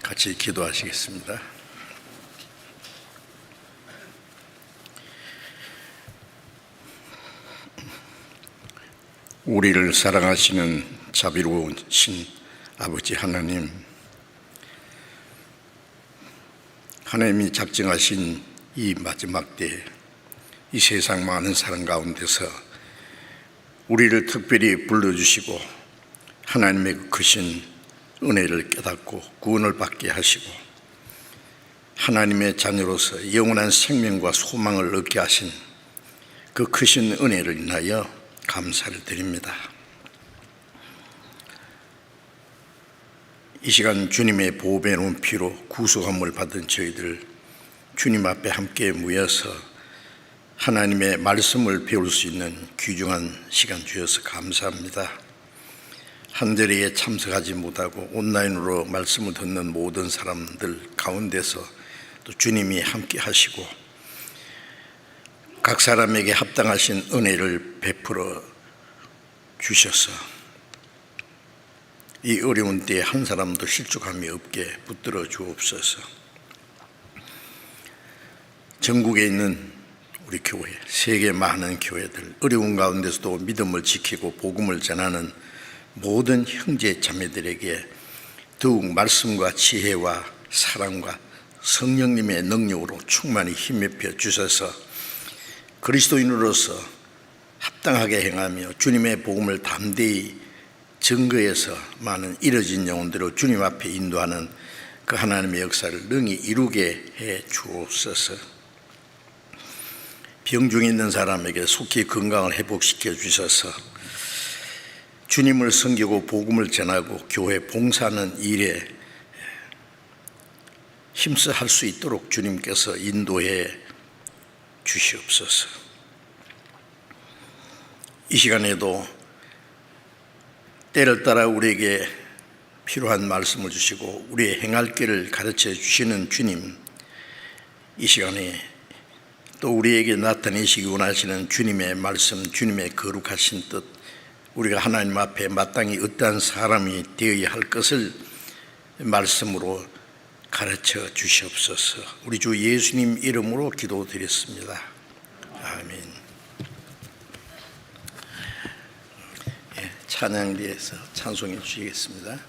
같이 기도하시겠습니다. 우리를 사랑하시는 자비로우신 아버지 하나님, 하나님이 작정하신 이 마지막 때, 이 세상 많은 사람 가운데서 우리를 특별히 불러주시고 하나님의 그 크신 은혜를 깨닫고 구원을 받게 하시고 하나님의 자녀로서 영원한 생명과 소망을 얻게 하신 그 크신 은혜를 인하여 감사를 드립니다. 이 시간 주님의 보배에 놓은 피로 구속함을 받은 저희들 주님 앞에 함께 모여서 하나님의 말씀을 배울 수 있는 귀중한 시간 주셔서 감사합니다. 한 자리에 참석하지 못하고 온라인으로 말씀을 듣는 모든 사람들 가운데서 또 주님이 함께 하시고 각 사람에게 합당하신 은혜를 베풀어 주셔서 이 어려운 때에 한 사람도 실족함이 없게 붙들어 주옵소서. 전국에 있는 우리 교회, 세계 많은 교회들, 어려운 가운데서도 믿음을 지키고 복음을 전하는 모든 형제 자매들에게 더욱 말씀과 지혜와 사랑과 성령님의 능력으로 충만히 힘입혀 주셔서 그리스도인으로서 합당하게 행하며 주님의 복음을 담대히 증거해서 많은 잃어진 영혼들을 주님 앞에 인도하는 그 하나님의 역사를 능히 이루게 해 주옵소서. 병중에 있는 사람에게 속히 건강을 회복시켜 주셔서 주님을 섬기고 복음을 전하고 교회 봉사하는 일에 힘써 할 수 있도록 주님께서 인도해 주시옵소서. 이 시간에도 때를 따라 우리에게 필요한 말씀을 주시고 우리의 행할 길을 가르쳐 주시는 주님, 이 시간에 또 우리에게 나타내시기 원하시는 주님의 말씀, 주님의 거룩하신 뜻, 우리가 하나님 앞에 마땅히 어떠한 사람이 되어야 할 것을 말씀으로 가르쳐 주시옵소서. 우리 주 예수님 이름으로 기도드렸습니다. 아멘. 찬양대에서 찬송해 주시겠습니다.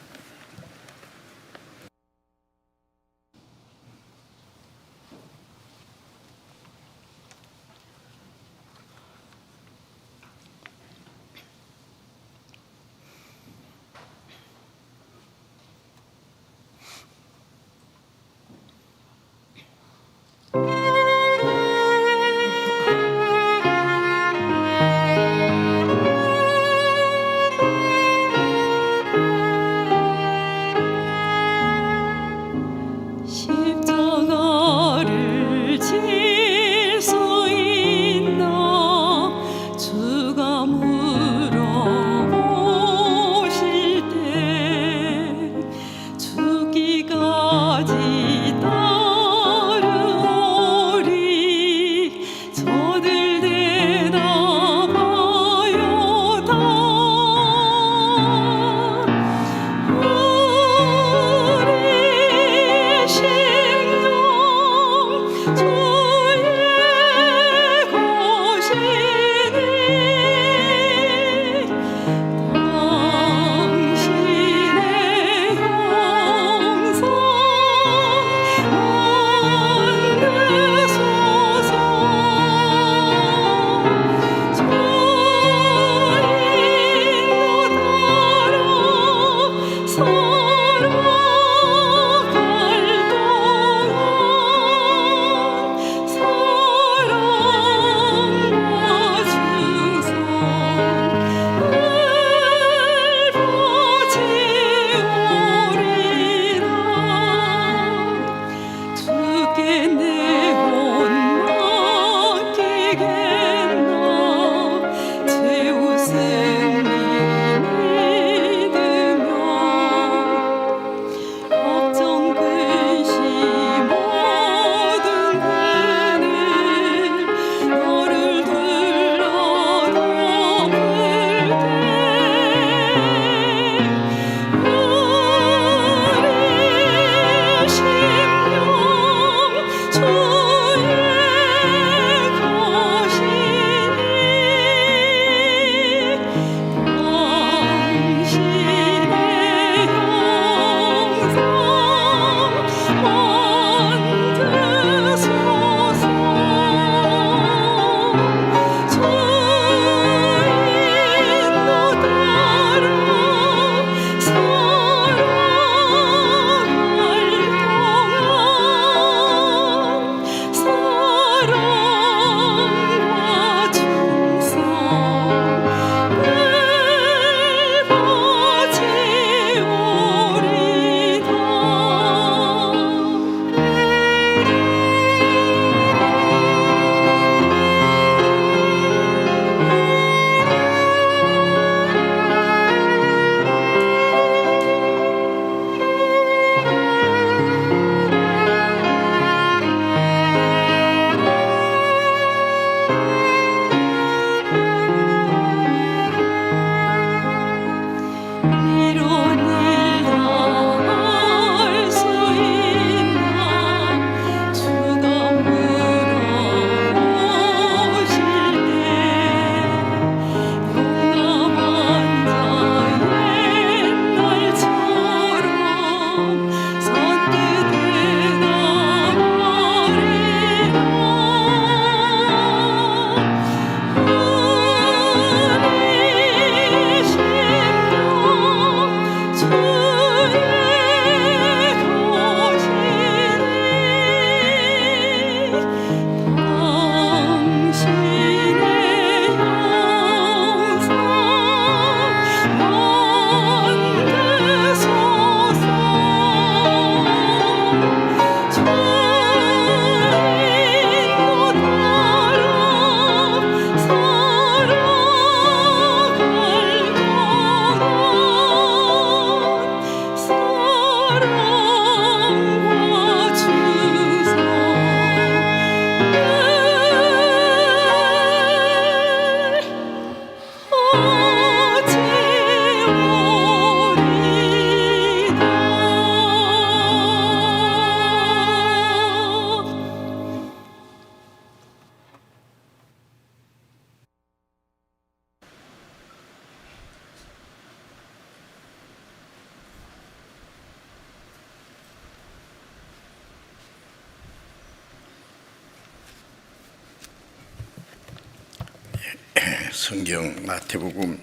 성경 마태복음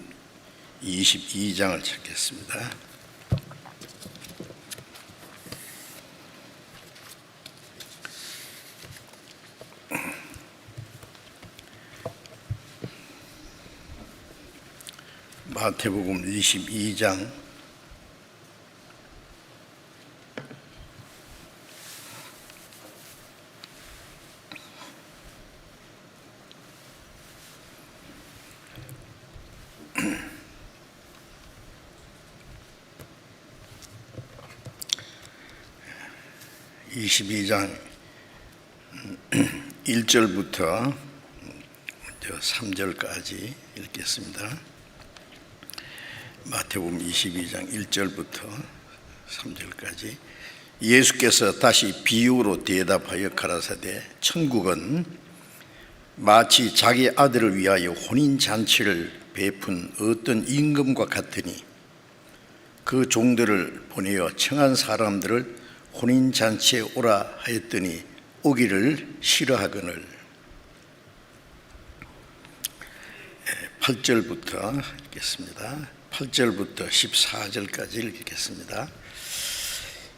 22장을 찾겠습니다. 마태복음 22장 1절부터 3절까지 읽겠습니다. 마태복음 22장 1절부터 3절까지. 예수께서 다시 비유로 대답하여 가라사대 천국은 마치 자기 아들을 위하여 혼인잔치를 베푼 어떤 임금과 같으니 그 종들을 보내어 청한 사람들을 혼인잔치에 오라 하였더니 오기를 싫어하거늘. 8절부터 읽겠습니다. 8절부터 14절까지 읽겠습니다.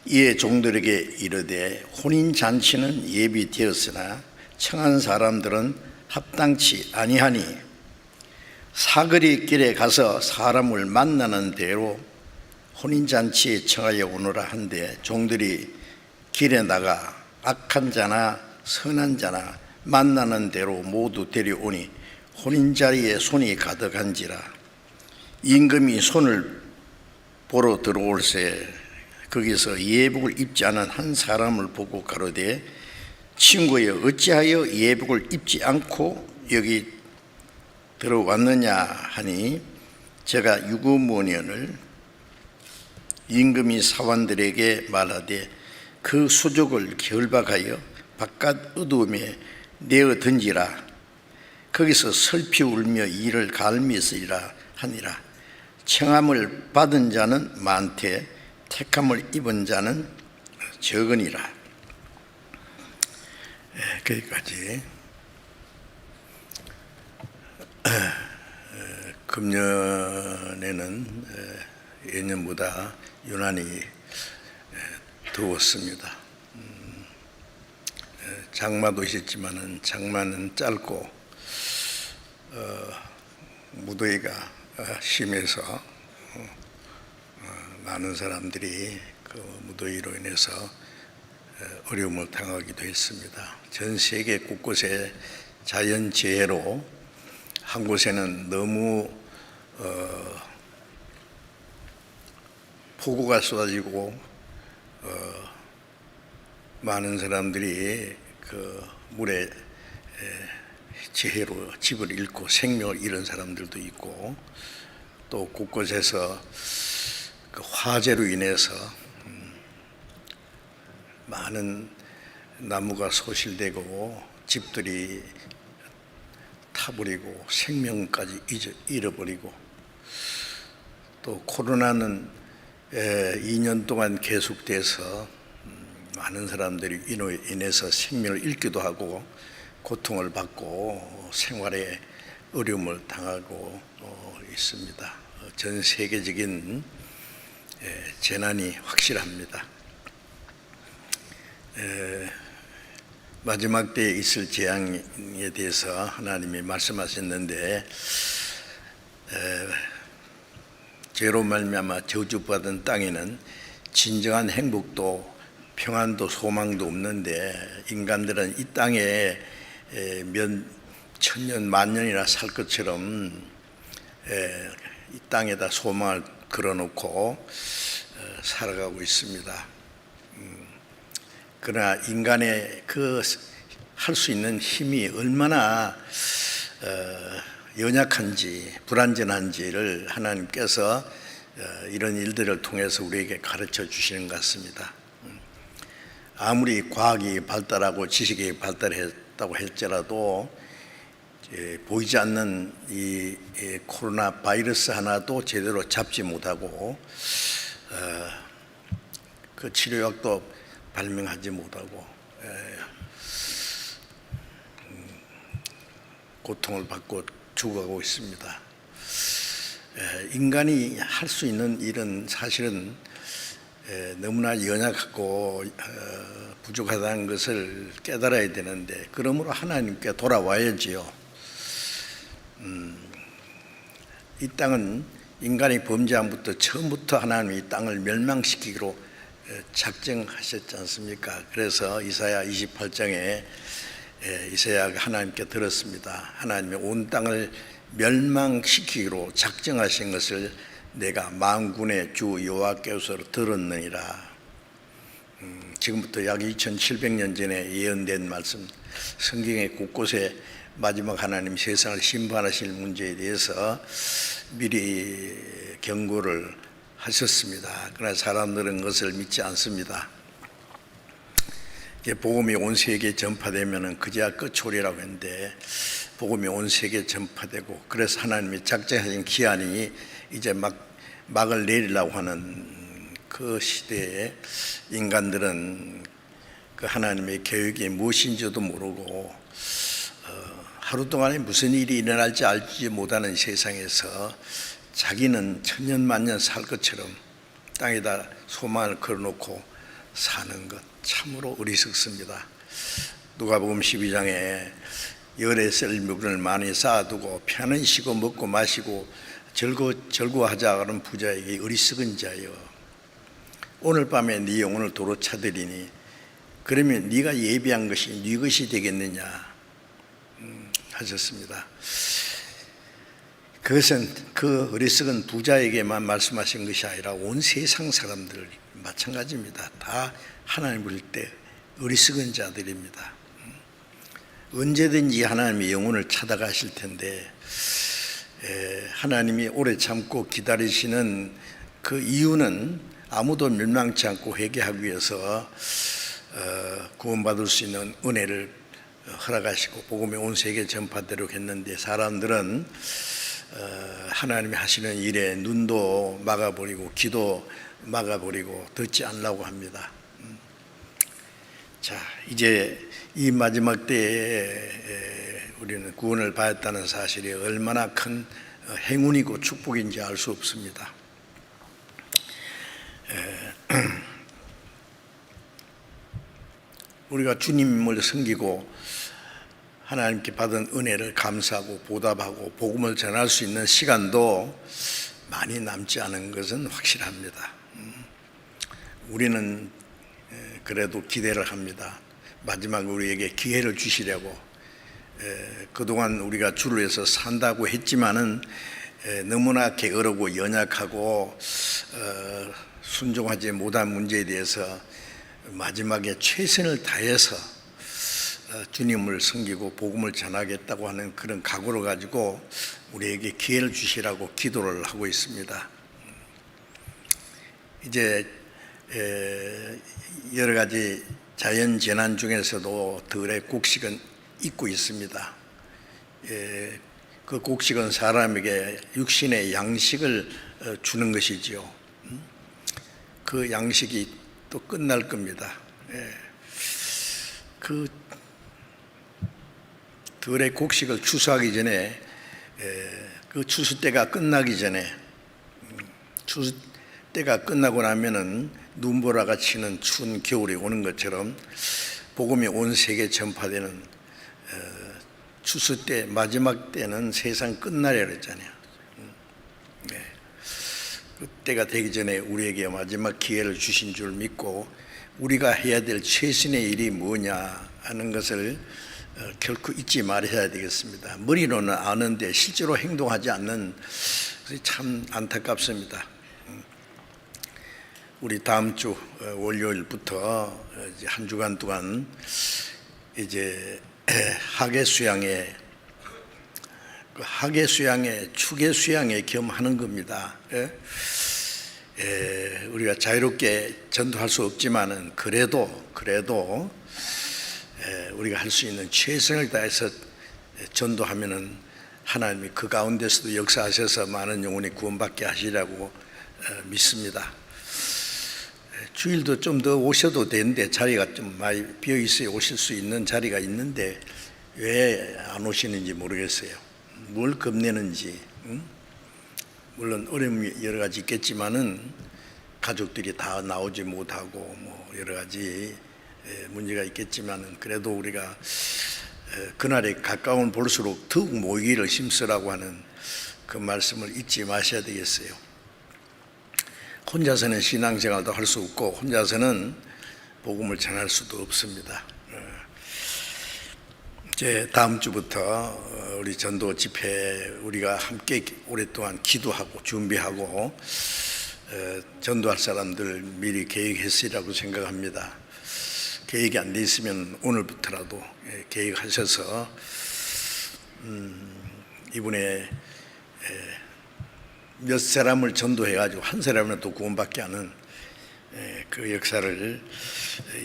이에 종들에게 이르되 혼인잔치는 예비되었으나 청한 사람들은 합당치 아니하니 사거리 길에 가서 사람을 만나는 대로 혼인잔치에 청하여 오너라 한데 종들이 길에 나가 악한 자나 선한 자나 만나는 대로 모두 데려오니 혼인자리에 손이 가득한지라. 임금이 손을 보러 들어올새 거기서 예복을 입지 않은 한 사람을 보고 가로되 친구여 어찌하여 예복을 입지 않고 여기 들어왔느냐 하니 제가 유구문연을 임금이 사환들에게 말하되 그 수족을 결박하여 바깥 어두움에 내어 던지라. 거기서 슬피 울며 이를 갈미으리라 하니라. 청함을 받은 자는 많되 택함을 입은 자는 적으니라. 거기까지. 금년에는 예년보다 유난히 더웠습니다. 장마도 있었지만은 장마는 짧고 무더위가 심해서 많은 사람들이 그 무더위로 인해서 어려움을 당하기도 했습니다. 전 세계 곳곳에 자연재해로 한 곳에는 너무 폭우가 쏟아지고 많은 사람들이 그 물에 재해로 집을 잃고 생명을 잃은 사람들도 있고 또 곳곳에서 그 화재로 인해서 많은 나무가 소실되고 집들이 타버리고 생명까지 잃어버리고 또 코로나는 2년 동안 계속돼서 많은 사람들이 이로 인해서 생명을 잃기도 하고 고통을 받고 생활에 어려움을 당하고 있습니다. 전 세계적인 재난이 확실합니다. 마지막 때에 있을 재앙에 대해서 하나님이 말씀하셨는데 죄로 말미암아 저주받은 땅에는 진정한 행복도 평안도 소망도 없는데 인간들은 이 땅에 몇 천년 만년이나 살 것처럼 이 땅에다 소망을 걸어놓고 살아가고 있습니다. 그러나 인간의 그 할 수 있는 힘이 얼마나 연약한지 불완전한지를 하나님께서 이런 일들을 통해서 우리에게 가르쳐 주시는 것 같습니다. 아무리 과학이 발달하고 지식이 발달했다고 할지라도 보이지 않는 이 코로나 바이러스 하나도 제대로 잡지 못하고 그 치료약도 발명하지 못하고 고통을 받고 죽어가고 있습니다. 인간이 할 수 있는 일은 사실은 너무나 연약하고 부족하다는 것을 깨달아야 되는데, 그러므로 하나님께 돌아와야지요. 이 땅은 인간이 범죄함부터 처음부터 하나님이 이 땅을 멸망시키기로 작정하셨지 않습니까? 그래서 이사야 28장에 이사야가 하나님께 들었습니다. 하나님이 온 땅을 멸망시키기로 작정하신 것을 내가 만군의 주 여호와께서 들었느니라. 지금부터 약 2700년 전에 예언된 말씀, 성경의 곳곳에 마지막 하나님 세상을 심판하실 문제에 대해서 미리 경고를 하셨습니다. 그러나 사람들은 그것을 믿지 않습니다. 복음이 온 세계에 전파되면 그제야 끝이라고 했는데, 복음이 온 세계에 전파되고, 그래서 하나님이 작정하신 기한이 이제 막을 내리려고 하는 그 시대에 인간들은 그 하나님의 계획이 무엇인지도 모르고 하루 동안에 무슨 일이 일어날지 알지 못하는 세상에서 자기는 천년만년 살 것처럼 땅에다 소망을 걸어놓고 사는 것, 참으로 어리석습니다. 누가복음 12장에 열에 썰물을 많이 쌓아두고 편안히쉬고 먹고 마시고 즐거워하자 하는 부자에게 어리석은 자여, 오늘 밤에 네 영혼을 도로 차들이니 그러면 네가 예비한 것이 네 것이 되겠느냐 하셨습니다. 그것은 그 어리석은 부자에게만 말씀하신 것이 아니라 온 세상 사람들 마찬가지입니다. 다 하나님 부를 때 어리석은 자들입니다. 언제든지 하나님의 영혼을 찾아가실 텐데, 하나님이 오래 참고 기다리시는 그 이유는 아무도 멸망치 않고 회개하기 위해서 구원받을 수 있는 은혜를 허락하시고 복음이 온 세계 전파되도록 했는데, 사람들은 하나님이 하시는 일에 눈도 막아버리고 귀도 막아버리고 듣지 않으려고 합니다. 자, 이제 이 마지막 때에 우리는 구원을 받았다는 사실이 얼마나 큰 행운이고 축복인지 알 수 없습니다. 우리가 주님을 섬기고 하나님께 받은 은혜를 감사하고 보답하고 복음을 전할 수 있는 시간도 많이 남지 않은 것은 확실합니다. 우리는 그래도 기대를 합니다. 마지막 우리에게 기회를 주시려고. 그동안 우리가 주를 위해서 산다고 했지만은 너무나 게으르고 연약하고 순종하지 못한 문제에 대해서 마지막에 최선을 다해서 주님을 섬기고 복음을 전하겠다고 하는 그런 각오를 가지고 우리에게 기회를 주시라고 기도를 하고 있습니다. 이제 여러 가지 자연 재난 중에서도 들의 곡식은 있고 있습니다. 그 곡식은 사람에게 육신의 양식을 주는 것이지요. 그 양식이 또 끝날 겁니다. 그 들의 곡식을 추수하기 전에, 그 추수 때가 끝나기 전에, 추수 때가 끝나고 나면은 눈보라가 치는 추운 겨울이 오는 것처럼 복음이 온 세계에 전파되는 추수 때, 마지막 때는 세상 끝날이라 그랬잖아요. 그때가 되기 전에 우리에게 마지막 기회를 주신 줄 믿고 우리가 해야 될 최선의 일이 뭐냐 하는 것을 결코 잊지 말아야 되겠습니다. 머리로는 아는데 실제로 행동하지 않는 것이 참 안타깝습니다. 우리 다음 주 월요일부터 한 주간 동안 이제 학예 수양회, 축예 수양회 겸 하는 겁니다. 우리가 자유롭게 전도할 수 없지만은 그래도 우리가 할 수 있는 최선을 다해서 전도하면은 하나님이 그 가운데서도 역사하셔서 많은 영혼이 구원받게 하시라고 믿습니다. 주일도 좀 더 오셔도 되는데 자리가 좀 많이 비어 있어요. 오실 수 있는 자리가 있는데 왜 안 오시는지 모르겠어요. 뭘 겁내는지, 물론 어려움이 여러 가지 있겠지만은 가족들이 다 나오지 못하고 뭐 여러 가지 문제가 있겠지만은 그래도 우리가 그날에 가까운 볼수록 더욱 모이기를 힘쓰라고 하는 그 말씀을 잊지 마셔야 되겠어요. 혼자서는 신앙생활도 할 수 없고 혼자서는 복음을 전할 수도 없습니다. 이제 다음 주부터 우리 전도 집회 우리가 함께 오랫동안 기도하고 준비하고 전도할 사람들 미리 계획했으리라고 생각합니다. 계획이 안 돼 있으면 오늘부터라도 계획하셔서 이번에 몇 사람을 전도해가지고 한 사람이라도 구원받게 하는 그 역사를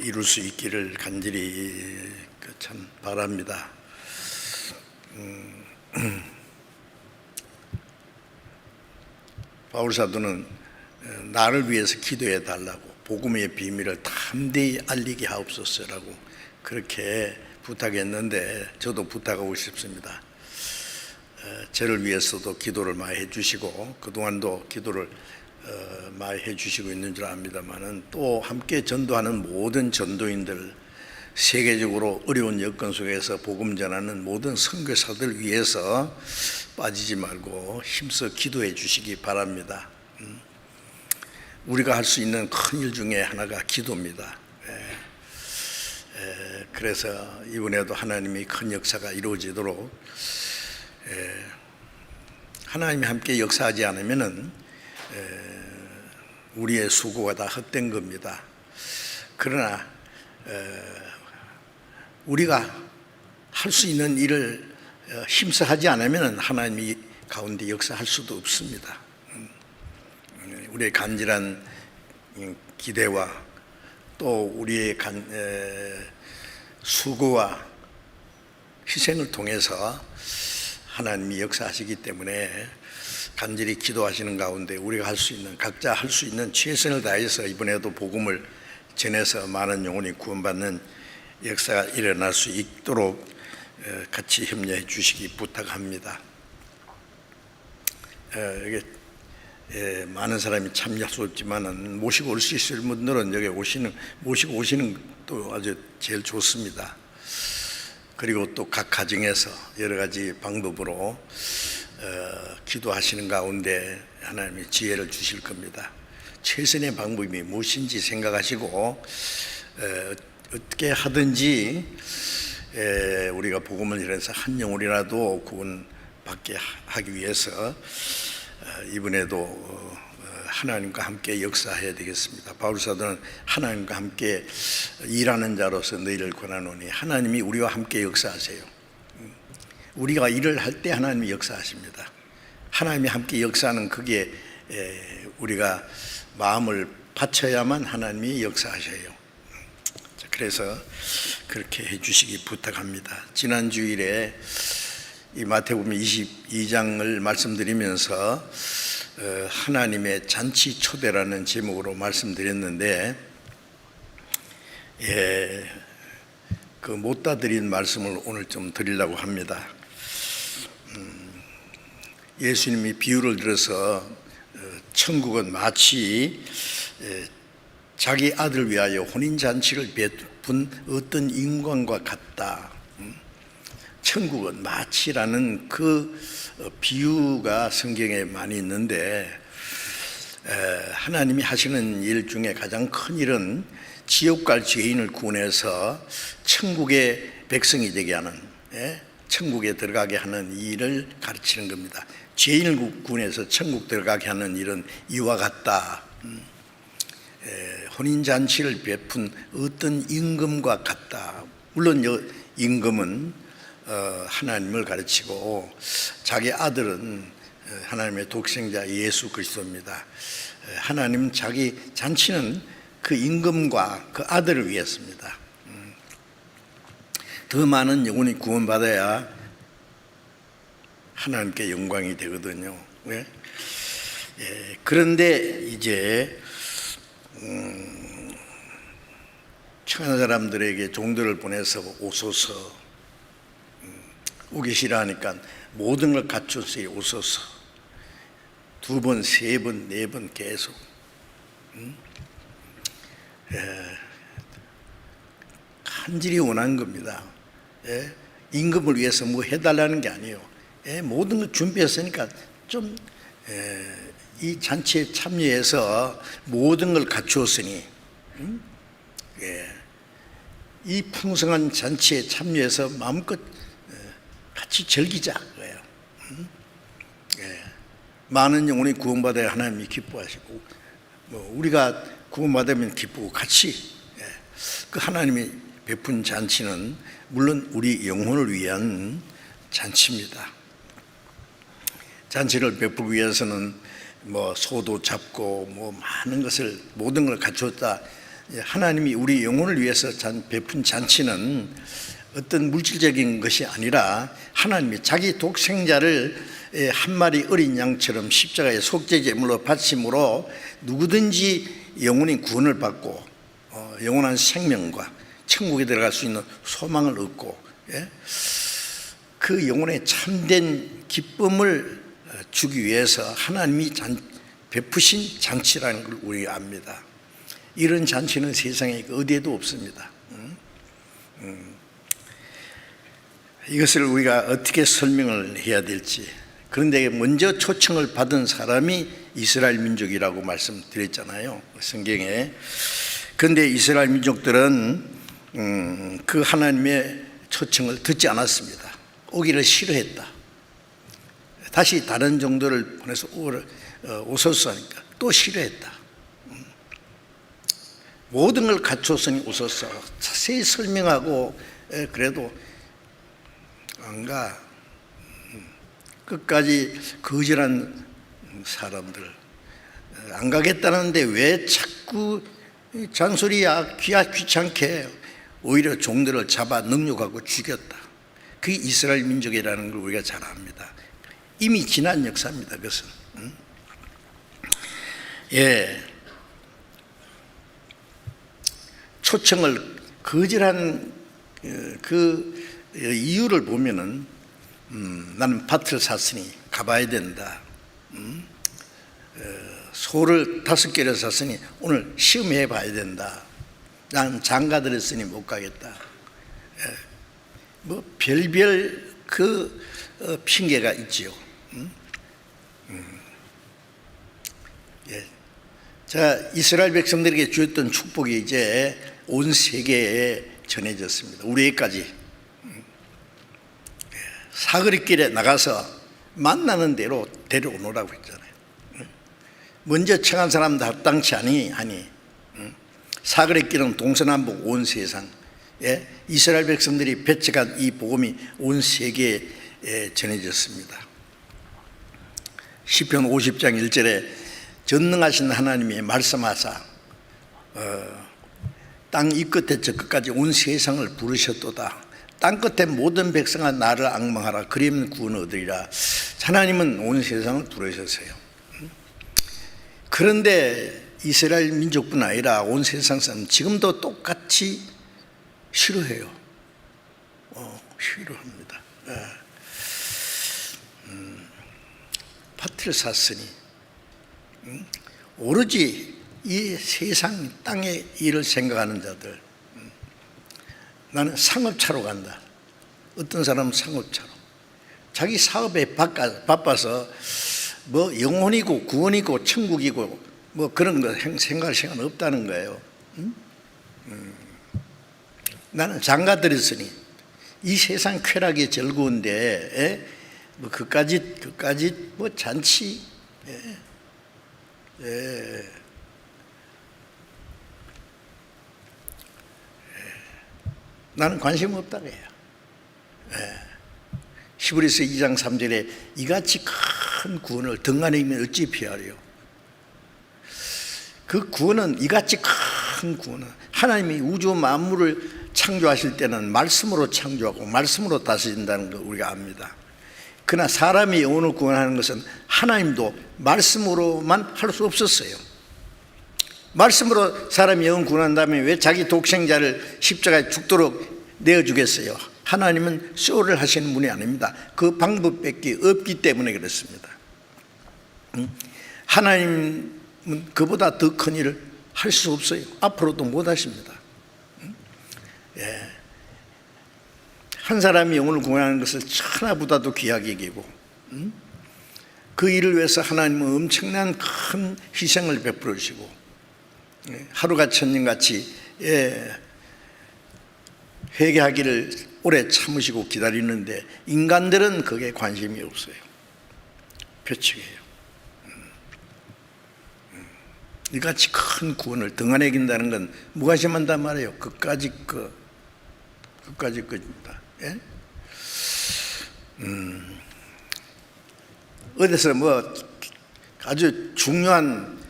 이룰 수 있기를 간절히 참 바랍니다. 바울 사도는 나를 위해서 기도해 달라고 복음의 비밀을 담대히 알리게 하옵소서라고 그렇게 부탁했는데 저도 부탁하고 싶습니다. 저를 위해서도 기도를 많이 해주시고 그동안도 기도를 많이 해주시고 있는 줄 압니다만은 또 함께 전도하는 모든 전도인들 세계적으로 어려운 여건 속에서 복음 전하는 모든 선교사들 위해서 빠지지 말고 힘써 기도해 주시기 바랍니다. 우리가 할 수 있는 큰 일 중에 하나가 기도입니다. 그래서 이번에도 하나님이 큰 역사가 이루어지도록 하나님이 함께 역사하지 않으면은 우리의 수고가 다 헛된 겁니다. 그러나 우리가 할 수 있는 일을 힘써 하지 않으면 하나님이 가운데 역사할 수도 없습니다. 우리의 간절한 기대와 또 우리의 수고와 희생을 통해서 하나님이 역사하시기 때문에 간절히 기도하시는 가운데 우리가 할 수 있는 각자 할 수 있는 최선을 다해서 이번에도 복음을 전해서 많은 영혼이 구원받는 역사가 일어날 수 있도록 같이 협력해 주시기 부탁합니다. 많은 사람이 참여할 수 없지만은 모시고 올 수 있을 분들은 여기 모시고 오시는 것도 아주 제일 좋습니다. 그리고 또 각 가정에서 여러 가지 방법으로 기도하시는 가운데 하나님이 지혜를 주실 겁니다. 최선의 방법이 무엇인지 생각하시고 어떻게 하든지 우리가 복음을 전해서 한 영혼이라도 구원받게 하기 위해서 이번에도 하나님과 함께 역사해야 되겠습니다. 바울 사도는 하나님과 함께 일하는 자로서 너희를 권하노니 하나님이 우리와 함께 역사하세요. 우리가 일을 할 때 하나님이 역사하십니다. 하나님이 함께 역사하는 그게 우리가 마음을 바쳐야만 하나님이 역사하셔요. 그래서 그렇게 해주시기 부탁합니다. 지난 주일에 이 마태복음 22장을 말씀드리면서 하나님의 잔치 초대라는 제목으로 말씀드렸는데 그 못다 드린 말씀을 오늘 좀 드리려고 합니다. 예수님이 비유를 들어서 천국은 마치 자기 아들 위하여 혼인잔치를 베푼 어떤 인간과 같다. 천국은 마치라는 그 비유가 성경에 많이 있는데 하나님이 하시는 일 중에 가장 큰 일은 지옥 갈 죄인을 구원해서 천국의 백성이 되게 하는 천국에 들어가게 하는 일을 가르치는 겁니다. 죄인을 구원해서 천국 들어가게 하는 일은 이와 같다. 혼인잔치를 베푼 어떤 임금과 같다. 물론 임금은 하나님을 가르치고 자기 아들은 하나님의 독생자 예수 그리스도입니다. 하나님 자기 잔치는 그 임금과 그 아들을 위했습니다. 더 많은 영혼이 구원받아야 하나님께 영광이 되거든요. 왜? 그런데 이제 천한 사람들에게 종들을 보내서 오소서 오기 싫어하니까 모든 걸 갖춰서 오소서. 2번, 3번, 4번 계속. 간절히 원하는 겁니다. 임금을 위해서 뭐 해달라는 게 아니에요. 모든 걸 준비했으니까 좀 이 잔치에 참여해서 모든 걸 갖추었으니 이 풍성한 잔치에 참여해서 마음껏 같이 즐기자 그거예요. 많은 영혼이 구원받아야 하나님이 기뻐하시고 우리가 구원받으면 기쁘고 같이 그 하나님이 베푼 잔치는 물론 우리 영혼을 위한 잔치입니다. 잔치를 베풀기 위해서는 소도 잡고 많은 것을 모든 걸 갖추었다. 하나님이 우리 영혼을 위해서 베푼 잔치는 어떤 물질적인 것이 아니라 하나님이 자기 독생자를 한 마리 어린 양처럼 십자가의 속죄제물로 바침으로 누구든지 영혼이 구원을 받고 영원한 생명과 천국에 들어갈 수 있는 소망을 얻고 그 영혼의 참된 기쁨을 주기 위해서 하나님이 베푸신 잔치라는 걸 우리가 압니다. 이런 잔치는 세상에 어디에도 없습니다. 이것을 우리가 어떻게 설명을 해야 될지. 그런데 먼저 초청을 받은 사람이 이스라엘 민족이라고 말씀드렸잖아요, 성경에. 그런데 이스라엘 민족들은 그 하나님의 초청을 듣지 않았습니다. 오기를 싫어했다. 다시 다른 정도를 보내서 오소서 하니까 또 싫어했다. 모든 걸 갖췄으니 오소서. 자세히 설명하고 그래도 안 가. 끝까지 거절한 사람들 안 가겠다는데 왜 자꾸 잔소리야, 귀찮게 오히려 종들을 잡아 능욕하고 죽였다. 그게 이스라엘 민족이라는 걸 우리가 잘 압니다. 이미 지난 역사입니다. 그것은. 초청을 거절한 그 이유를 보면은 나는 밭을 샀으니 가봐야 된다. 소를 5개를 샀으니 오늘 시험해 봐야 된다. 난 장가 들었으니 못 가겠다. 별별 그 핑계가 있지요. 자, 이스라엘 백성들에게 주었던 축복이 이제 온 세계에 전해졌습니다. 우리에까지. 사거리길에 나가서 만나는 대로 데려오노라고 했잖아요. 먼저 청한 사람도 합당치 하니 사거리길은 동서남북 온 세상, 이스라엘 백성들이 배척한 이 복음이 온 세계에 전해졌습니다. 시편 50장 1절에 전능하신 하나님이 말씀하사 땅 이 끝에 저 끝까지 온 세상을 부르셨도다. 땅 끝에 모든 백성아 나를 앙망하라. 그리면 구원 얻으리라. 하나님은 온 세상을 부르셨어요. 그런데 이스라엘 민족뿐 아니라 온 세상 사람 지금도 똑같이 싫어해요. 싫어합니다. 밭을 샀으니 오로지 이 세상 땅의 일을 생각하는 자들. 나는 상업차로 간다. 어떤 사람은 상업차로. 자기 사업에 바빠서 영혼이고 구원이고 천국이고 그런 거 생각할 시간 없다는 거예요. 나는 장가 들었으니 이 세상 쾌락이 즐거운데 그까지 잔치. 나는 관심 없다고 해요. 히브리서 2장 3절에 이같이 큰 구원을 등간에 있는 어찌 피하리요. 그 구원은 이같이 큰 구원은 하나님이 우주 만물을 창조하실 때는 말씀으로 창조하고 말씀으로 다스린다는 걸 우리가 압니다. 그러나 사람이 영혼을 구원하는 것은 하나님도 말씀으로만 할 수 없었어요. 말씀으로 사람이 영혼 구원한다면 왜 자기 독생자를 십자가에 죽도록 내어주겠어요? 하나님은 쇼를 하시는 분이 아닙니다. 그 방법밖에 없기 때문에 그렇습니다. 하나님은 그보다 더 큰 일을 할 수 없어요. 앞으로도 못 하십니다. 한 사람이 영혼을 구원하는 것을 천하보다도 귀하게 여기고, 그 일을 위해서 하나님은 엄청난 큰 희생을 베풀어 주시고, 하루가 천년같이 회개하기를 오래 참으시고 기다리는데, 인간들은 그게 관심이 없어요. 표칙이에요. 이같이 큰 구원을 등한해긴다는 건 무관심한단 말이에요. 그까지 거입니다. 예? 어디서 뭐 아주 중요한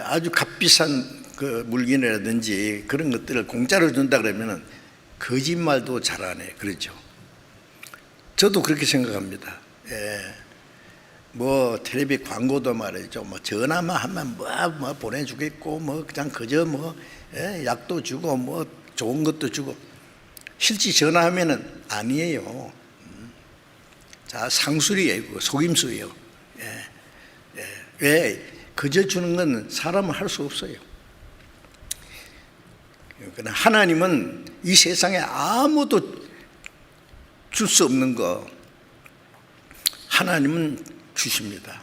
아주 값비싼 그 물건이라든지 그런 것들을 공짜로 준다 그러면은 거짓말도 잘하네, 그렇죠? 저도 그렇게 생각합니다. 뭐 텔레비 광고도 말이죠. 뭐 전화만 하면 뭐 보내주겠고, 뭐 그냥 그저 뭐 약도 주고 뭐 좋은 것도 주고, 실제 전화하면은 아니에요. 자, 상술이에요. 속임수예요. 왜? 그저 주는 건 사람은 할 수 없어요. 그러나 하나님은 이 세상에 아무도 줄 수 없는 거 하나님은 주십니다.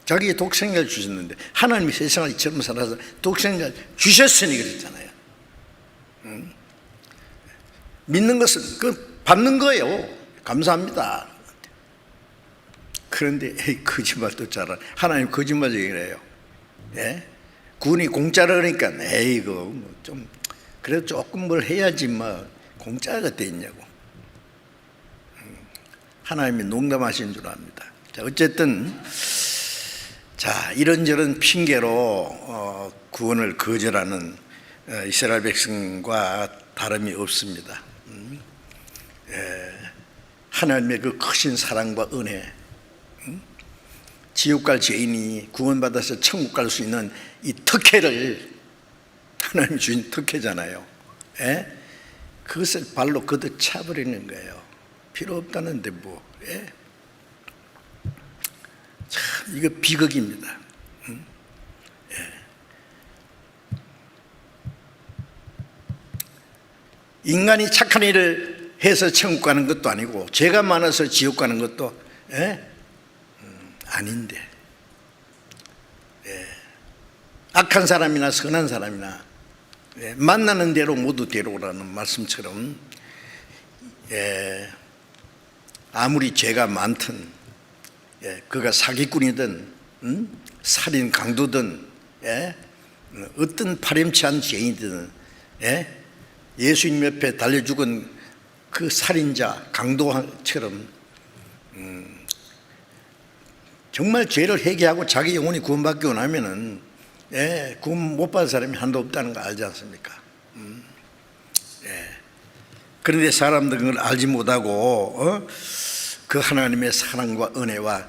자기의 독생자를 주셨는데, 하나님이 세상을 이처럼 살아서 독생자를 주셨으니 그랬잖아요. 믿는 것은 그 받는 거예요. 감사합니다. 그런데 거짓말도 잘하네. 하나님 거짓말쟁이래요. 구원이 공짜라 그러니까 이거 좀 그래도 조금 뭘 해야지 뭐 공짜가 돼 있냐고. 하나님이 농담하신 줄 압니다. 자, 어쨌든 자, 이런저런 핑계로 구원을 거절하는 이스라엘 백성과 다름이 없습니다. 하나님의 그 크신 사랑과 은혜, 지옥 갈 죄인이 구원받아서 천국 갈 수 있는 이 특혜를 하나님 주신 특혜잖아요. 그것을 발로 걷어 차버리는 거예요. 필요 없다는데 뭐. 참 이거 비극입니다. 인간이 착한 일을 해서 천국 가는 것도 아니고, 죄가 많아서 지옥 가는 것도 아닌데, 악한 사람이나 선한 사람이나 만나는 대로 모두 데려오라는 말씀처럼, 아무리 죄가 많든, 그가 사기꾼이든 살인 강도든 어떤 파렴치한 죄인이든, 예수님 옆에 달려 죽은 그 살인자 강도처럼 정말 죄를 회개하고 자기 영혼이 구원받기 원하면은 구원 못 받은 사람이 한도 없다는 거 알지 않습니까? 그런데 사람들은 그걸 알지 못하고 그 하나님의 사랑과 은혜와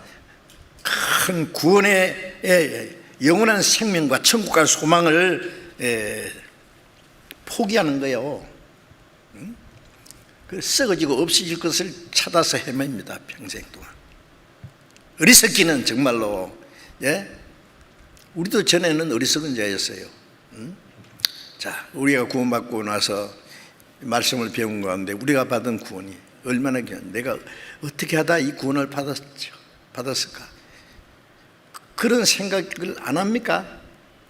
큰 구원의 영원한 생명과 천국 갈 소망을 포기하는 거예요. 그 썩어지고 없어질 것을 찾아서 헤맵니다, 평생 동안. 어리석기는 정말로, 우리도 전에는 어리석은 자였어요. 자, 우리가 구원받고 나서 말씀을 배운 가운데 우리가 받은 구원이 얼마나 귀한, 내가 어떻게 하다 이 구원을 받았을까? 그런 생각을 안 합니까?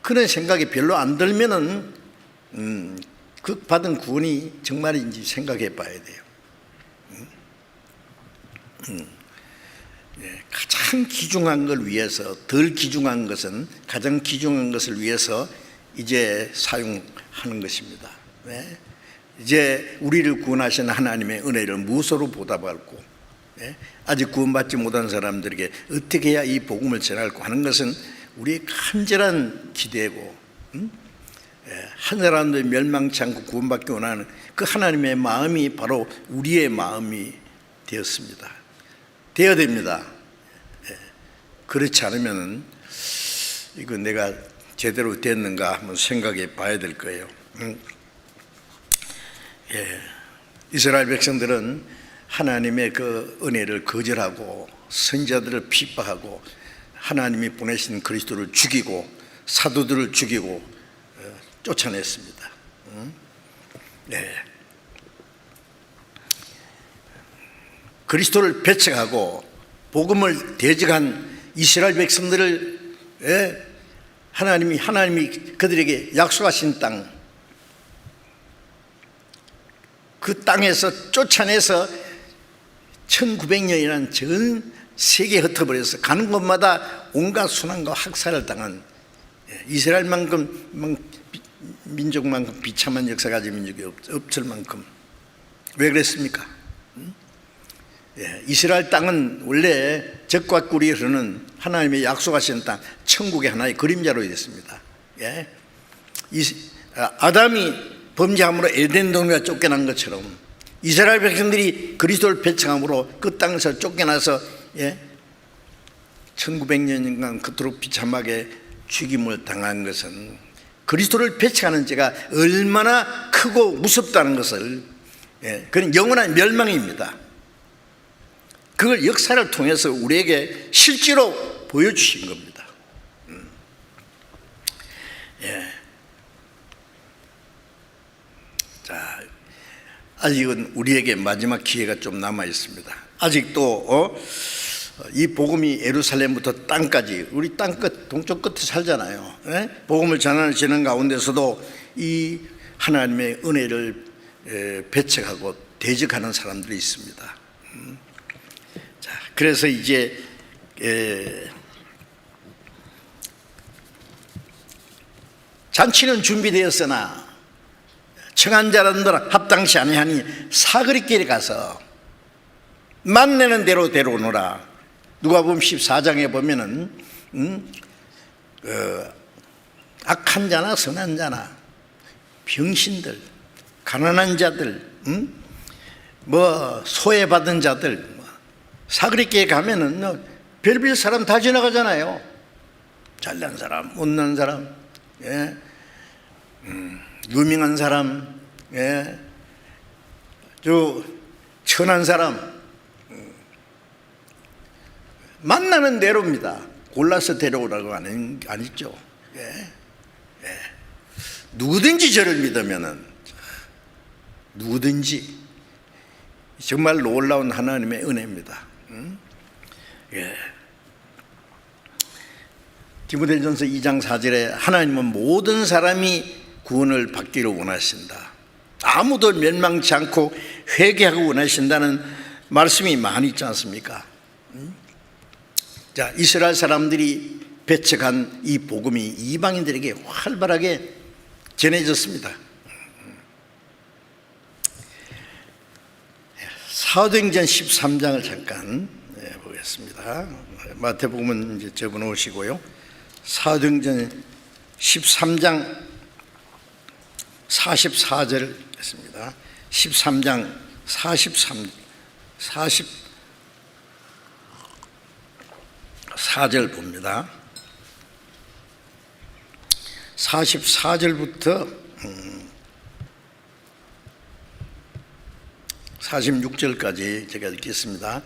그런 생각이 별로 안 들면은 그 받은 구원이 정말인지 생각해 봐야 돼요. 가장 귀중한 걸 위해서, 덜 귀중한 것은 가장 귀중한 것을 위해서 이제 사용하는 것입니다. 이제 우리를 구원하신 하나님의 은혜를 무엇으로 보답할고, 아직 구원받지 못한 사람들에게 어떻게 해야 이 복음을 전할고 하는 것은 우리의 간절한 기대고, 한 사람도 멸망치 않고 구원받기 원하는 그 하나님의 마음이 바로 우리의 마음이 되었습니다. 되어야 됩니다. 그렇지 않으면 이거 내가 제대로 됐는가 한번 생각해 봐야 될 거예요. 이스라엘 백성들은 하나님의 그 은혜를 거절하고 선지자들을 핍박하고 하나님이 보내신 그리스도를 죽이고 사도들을 죽이고 쫓아냈습니다. 네. 그리스도를 배척하고 복음을 대적한 이스라엘 백성들을 하나님이 그들에게 약속하신 땅, 그 땅에서 쫓아내서 1900년이라는 전 세계에 흩어버려서 가는 곳마다 온갖 순환과 학살을 당한 이스라엘만큼 민족만큼 비참한 역사 가진 민족이 없을 만큼. 왜 그랬습니까? 이스라엘 땅은 원래 적과 꿀이 흐르는 하나님의 약속하신 땅, 천국의 하나의 그림자로 있습니다. 아담이 범죄함으로 에덴 동네가 쫓겨난 것처럼 이스라엘 백성들이 그리스도를 배척함으로 그 땅에서 쫓겨나서 1900년간 그토록 비참하게 죽임을 당한 것은 그리스도를 배척하는 죄가 얼마나 크고 무섭다는 것을, 그건 영원한 멸망입니다. 그걸 역사를 통해서 우리에게 실제로 보여주신 겁니다. 자, 아직은 우리에게 마지막 기회가 좀 남아 있습니다. 아직도 이 복음이 예루살렘부터 땅까지, 우리 땅끝 동쪽 끝에 살잖아요. 복음을 전하는 가운데서도 이 하나님의 은혜를 배척하고 대적하는 사람들이 있습니다. 자, 그래서 이제 잔치는 준비되었으나 청한 자라들 합당치 아니하니 사거리길에 가서 만나는 대로 데려오노라. 누가복음 14장에 보면은 악한 자나 선한 자나 병신들, 가난한 자들, 뭐 소외받은 자들, 사거리길에 가면은 별별 사람 다 지나가잖아요. 잘난 사람, 못난 사람, 유명한 사람, 저 천한 사람, 만나는 대로입니다. 골라서 데려오라고 아니죠. 누구든지 저를 믿으면은, 누구든지, 정말 놀라운 하나님의 은혜입니다. 디모데전서 2장 4절에 하나님은 모든 사람이 구원을 받기를 원하신다. 아무도 멸망치 않고 회개하고 원하신다는 말씀이 많이 있지 않습니까? 자, 이스라엘 사람들이 배척한 이 복음이 이방인들에게 활발하게 전해졌습니다. 사도행전 13장을 잠깐 보겠습니다. 마태복음은 이제 접어놓으시고요. 사도행전 13장 44절 했습니다. 13장 44절 봅니다. 44절부터 46절까지 제가 읽겠습니다.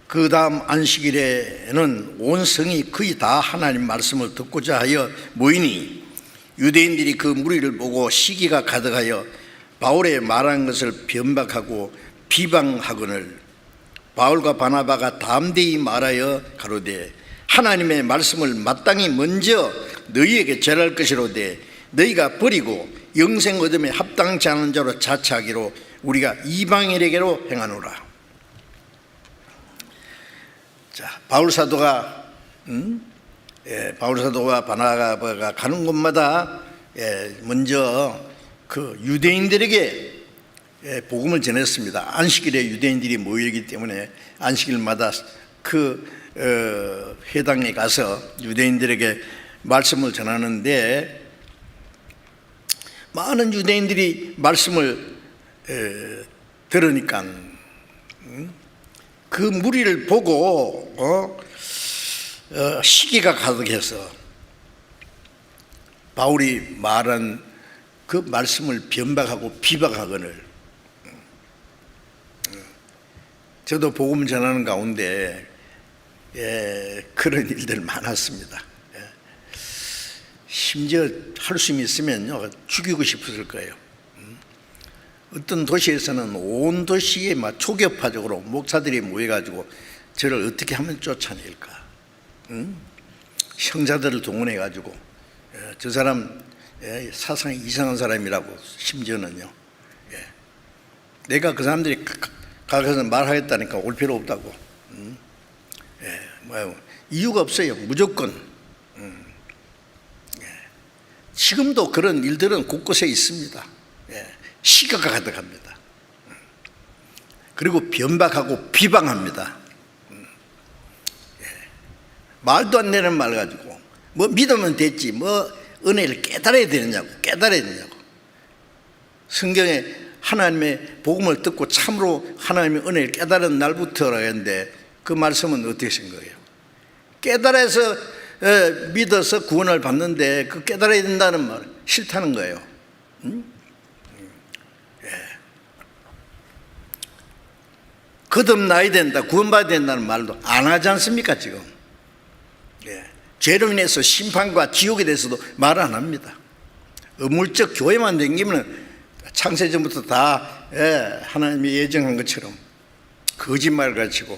그 다음 안식일에는 온 성이 거의 다 하나님 말씀을 듣고자 하여 모이니 유대인들이 그 무리를 보고 시기가 가득하여 바울의 말한 것을 변박하고 비방하거늘 바울과 바나바가 담대히 말하여 가로되 하나님의 말씀을 마땅히 먼저 너희에게 전할 것이로되 너희가 버리고 영생 얻음에 합당치 않은 자로 자처하기로 우리가 이방인에게로 행하노라. 자, 바울 사도가 바나바가 가는 곳마다 먼저 그 유대인들에게 복음을 전했습니다. 안식일에 유대인들이 모이기 때문에 안식일마다 그 회당에 가서 유대인들에게 말씀을 전하는데 많은 유대인들이 말씀을 들으니까 그 무리를 보고 시기가 가득해서 바울이 말한 그 말씀을 변박하고 비방하거늘 저도 복음 전하는 가운데 그런 일들 많았습니다. 심지어 할 수 있으면요 죽이고 싶었을 거예요. 어떤 도시에서는 온 도시에 막 초교파적으로 목사들이 모여가지고 저를 어떻게 하면 쫓아낼까, 형사들을 동원해가지고 저 사람 사상이 이상한 사람이라고, 심지어는요 내가 그 사람들이 가서 말하겠다니까 올 필요 없다고, 이유가 없어요. 무조건. 지금도 그런 일들은 곳곳에 있습니다. 시가가 가득합니다. 그리고 변박하고 비방합니다. 말도 안 되는 말 가지고 뭐 믿으면 됐지, 뭐 은혜를 깨달아야 되느냐고, 성경에 하나님의 복음을 듣고 참으로 하나님의 은혜를 깨달은 날부터라 했는데 그 말씀은 어떻게 쓴 거예요? 깨달아서 믿어서 구원을 받는데 그 깨달아야 된다는 말 싫다는 거예요. 거듭나야 된다, 구원받아야 된다는 말도 안 하지 않습니까 지금? 죄로 인해서 심판과 지옥에 대해서도 말 안 합니다. 어물적 교회만 다니면 창세전부터 다 하나님이 예정한 것처럼 거짓말 가지고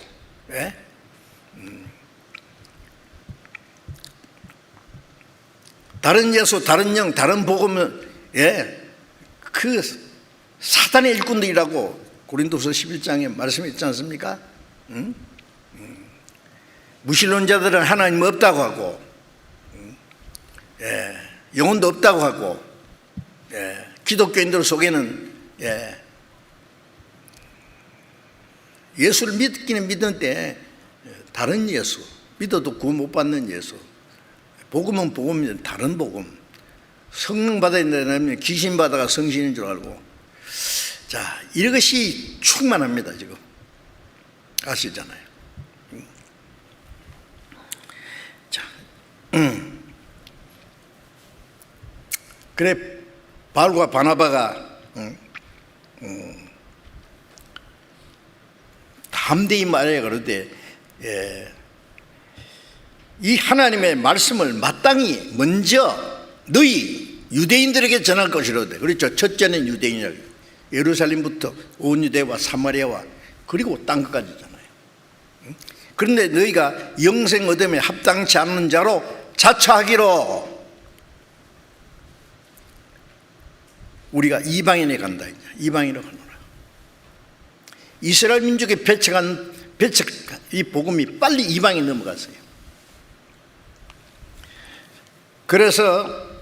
다른 예수, 다른 영, 다른 복음은 그 사단의 일꾼들이라고 고린도서 11장에 말씀했지 않습니까? 무신론자들은 하나님 없다고 하고 영혼도 없다고 하고 기독교인들 속에는 예수를 믿기는 믿는데 다른 예수, 믿어도 구원 못 받는 예수, 복음은 복음이면 다른 복음, 성령 받아야 된다면 귀신 받아가 성신인 줄 알고, 자, 이것이 충만합니다 지금. 아시잖아요. 자, 그래 바울과 바나바가 담대히 말해 그러되 이 하나님의 말씀을 마땅히 먼저 너희 유대인들에게 전할 것이로되, 그렇죠. 첫째는 유대인이라고, 예루살렘부터 온 유대와 사마리아와 그리고 땅 끝까지잖아요. 그런데 너희가 영생 얻음에 합당치 않는 자로 자처하기로, 우리가 이방인에 간다. 이방인으로 가노라. 이스라엘 민족에 배척한 이 복음이 빨리 이방인 넘어갔어요. 그래서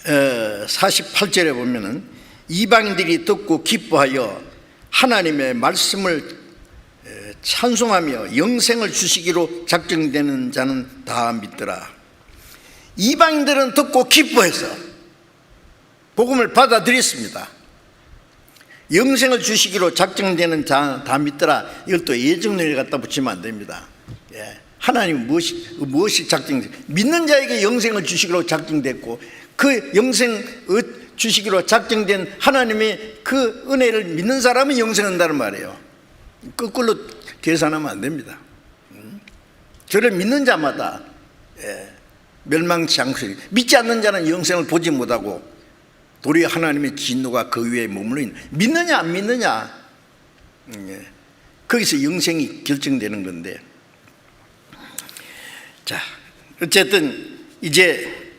48절에 보면은 이방인들이 듣고 기뻐하여 하나님의 말씀을 찬송하며 영생을 주시기로 작정되는 자는 다 믿더라. 이방인들은 듣고 기뻐해서 복음을 받아들였습니다. 영생을 주시기로 작정되는 자 다 믿더라. 이걸 또 예정론에 갖다 붙이면 안 됩니다. 하나님은 무엇이 작정돼? 믿는 자에게 영생을 주시기로 작정됐고, 그 영생 주시기로 작정된 하나님의 그 은혜를 믿는 사람은 영생한다는 말이에요. 거꾸로 계산하면 안 됩니다. 저를 믿는 자마다 멸망치 않고, 믿지 않는 자는 영생을 보지 못하고 도리어 하나님의 진노가 그 위에 머물러 있는, 믿느냐 안 믿느냐, 거기서 영생이 결정되는 건데, 자, 어쨌든 이제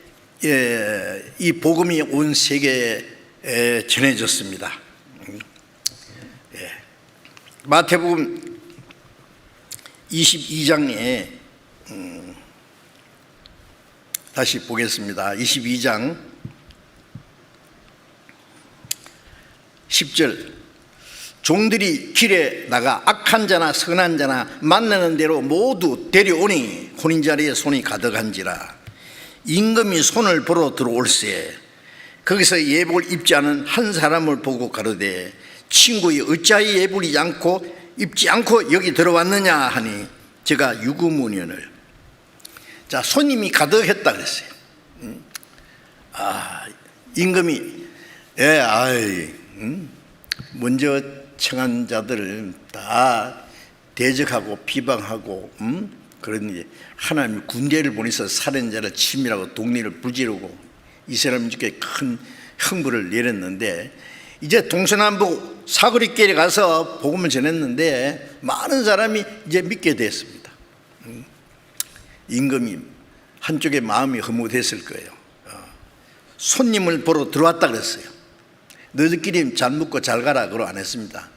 이 복음이 온 세계에 전해졌습니다. 마태복음 22장에 다시 보겠습니다. 22장 10절, 종들이 길에 나가 악한 자나 선한 자나 만나는 대로 모두 데려오니 혼인자리에 손이 가득한지라. 임금이 손을 보러 들어올세 거기서 예복을 입지 않은 한 사람을 보고 가로되 친구여 어찌하여 예복을 입지 않고 여기 들어왔느냐 하니 제가 유구문연을. 자, 손님이 가득했다 그랬어요. 임금이 먼저 청한 자들을 다 대적하고 비방하고 그러니 하나님이 군대를 보내서 살인자를 치밀하고 독리를 불지르고 이스라엘 민족에 큰 형벌을 내렸는데, 이제 동서남북 사거리길에 가서 복음을 전했는데 많은 사람이 이제 믿게 됐습니다. 임금이 한쪽에 마음이 허무됐을 거예요. 손님을 보러 들어왔다 그랬어요. 너희들끼리 잘 먹고 잘 가라 그러 안 했습니다.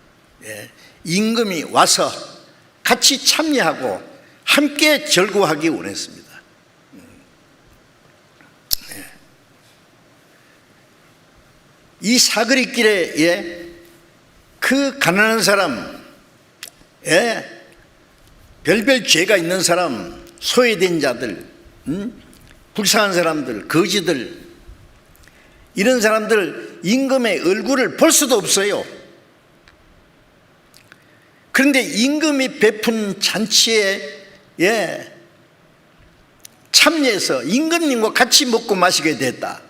임금이 와서 같이 참여하고 함께 즐거워하기 원했습니다. 이 사거리길에 그 가난한 사람, 별별 죄가 있는 사람, 소외된 자들, 불쌍한 사람들, 거지들, 이런 사람들 임금의 얼굴을 볼 수도 없어요. 그런데 임금이 베푼 잔치에 참여해서 임금님과 같이 먹고 마시게 됐다.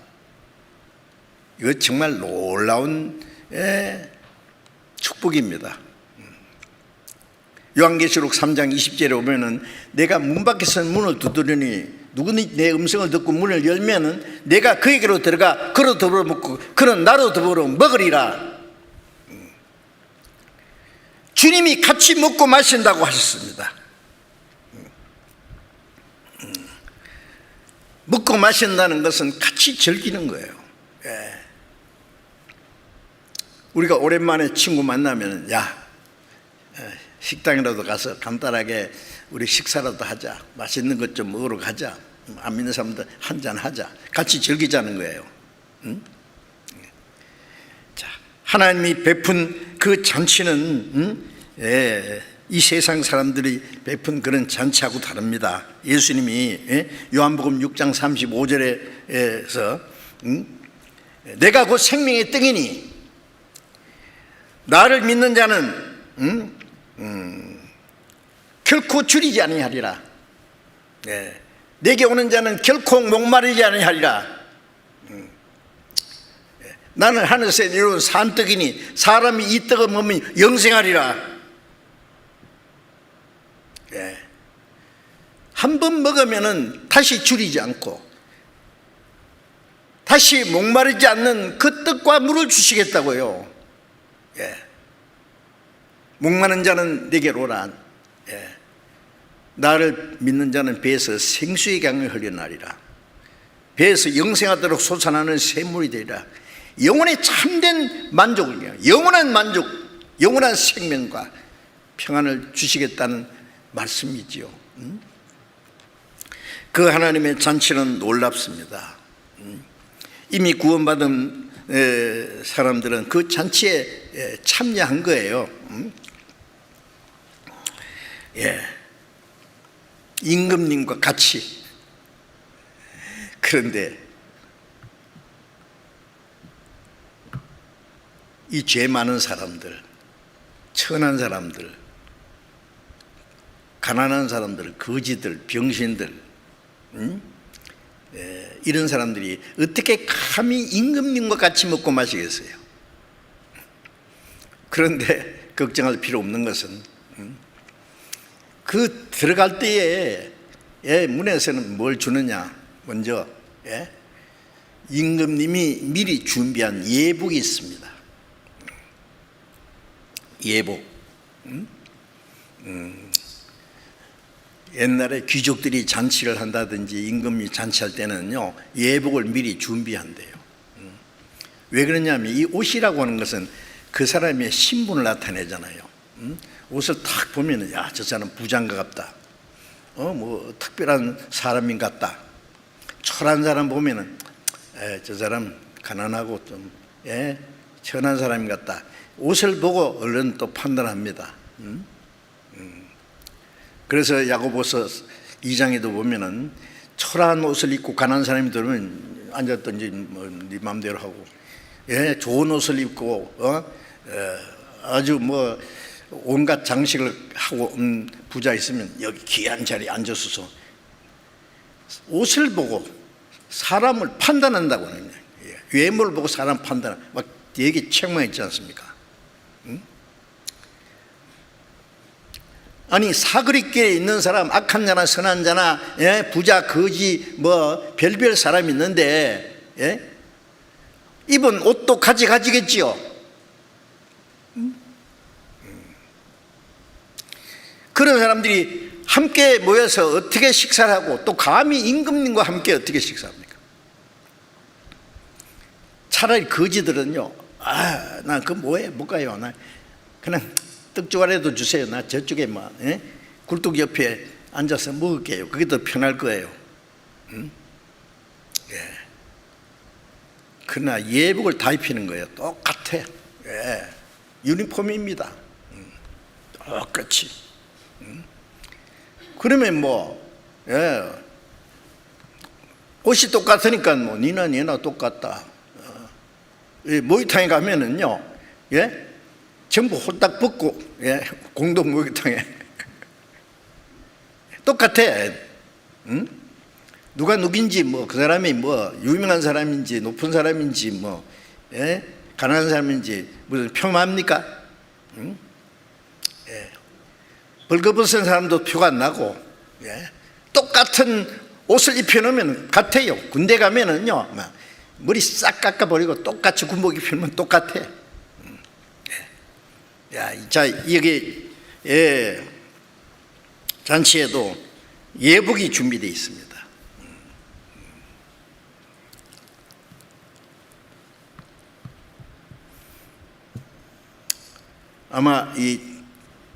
이거 정말 놀라운 축복입니다. 요한계시록 3장 20절에 보면은 내가 문 밖에서 문을 두드리니 누구니 내 음성을 듣고 문을 열면은 내가 그에게로 들어가 그로 더불어 먹고 그는 나로 더불어 먹으리라. 주님이 같이 먹고 마신다고 하셨습니다. 먹고 마신다는 것은 같이 즐기는 거예요. 우리가 오랜만에 친구 만나면 식당이라도 가서 간단하게 우리 식사라도 하자, 맛있는 것 좀 먹으러 가자, 안 믿는 사람들 한잔 하자, 같이 즐기자는 거예요. 자, 하나님이 베푼 그 잔치는 이 세상 사람들이 베푼 그런 잔치하고 다릅니다. 예수님이 요한복음 6장 35절에서 내가 곧 생명의 떡이니 나를 믿는 자는 결코 줄이지 아니하리라. 내게 오는 자는 결코 목마르지 아니하리라. 나는 하늘에서 내려온 산떡이니 사람이 이 떡을 먹으면 영생하리라. 한 번 먹으면 다시 줄이지 않고 다시 목마르지 않는 그 떡과 물을 주시겠다고요. 목마른 자는 내게로 오라. 나를 믿는 자는 배에서 생수의 강을 흘려나리라. 배에서 영생하도록 솟아나는 샘물이 되리라. 영혼의 참된 만족을, 영원한 만족, 영원한 생명과 평안을 주시겠다는 말씀이지요. 그 하나님의 잔치는 놀랍습니다. 이미 구원받은 사람들은 그 잔치에 참여한 거예요. 임금님과 같이. 그런데 이 죄 많은 사람들, 천한 사람들, 가난한 사람들, 거지들, 병신들, 이런 사람들이 어떻게 감히 임금님과 같이 먹고 마시겠어요? 그런데 걱정할 필요 없는 것은 그 들어갈 때에 문에서는 뭘 주느냐? 먼저 임금님이 미리 준비한 예복이 있습니다. 예복. 옛날에 귀족들이 잔치를 한다든지 임금이 잔치할 때는요, 예복을 미리 준비한대요. 왜 그러냐면 이 옷이라고 하는 것은 그 사람의 신분을 나타내잖아요. 옷을 탁 보면은 저 사람 부장가 같다. 뭐 특별한 사람인 것 같다. 철한 사람 보면은 저 사람 가난하고 좀 천한 사람인 것 같다. 옷을 보고 얼른 또 판단합니다. 그래서 야고보서 2장에도 보면은 철한 옷을 입고 가난한 사람이 들으면 앉았든지 뭐 네 마음대로 하고, 좋은 옷을 입고 아주 뭐 온갖 장식을 하고 부자 있으면 여기 귀한 자리에 앉아서서 옷을 보고 사람을 판단한다고 하는 거예요. 외모를 보고 사람 판단, 막 되게 책망했지 않습니까? 아니 사거리길에 있는 사람, 악한 자나 선한 자나, 예? 부자 거지 뭐 별별 사람이 있는데, 예? 입은 옷도 가지겠지요. 그런 사람들이 함께 모여서 어떻게 식사를 하고, 또 감히 임금님과 함께 어떻게 식사합니까? 차라리 거지들은요, 나 그거 뭐해, 못 가요. 나 그냥 떡주가라도 주세요. 나 저쪽에 뭐, 예? 굴뚝 옆에 앉아서 먹을게요. 그게 더 편할 거예요. 예. 그러나 예복을 다 입히는 거예요. 똑같아. 예. 유니폼입니다. 똑같이. 그러면 뭐, 예. 옷이 똑같으니까 뭐 니나 똑같다. 목욕탕에 가면은요, 예? 전부 홀딱 벗고, 예? 공동 목욕탕에 똑같아. 응? 누가 누군지, 뭐 그 사람이 뭐 유명한 사람인지 높은 사람인지 뭐, 예? 가난한 사람인지 무슨 표합니까? 응? 예. 벌거벗은 사람도 표가 안 나고, 예? 똑같은 옷을 입혀놓으면 같아요. 군대 가면은요, 머리 싹 깎아버리고 똑같이 군복 입히면 똑같아. 야, 자, 여기, 예, 잔치에도 예복이 준비되어 있습니다. 아마 이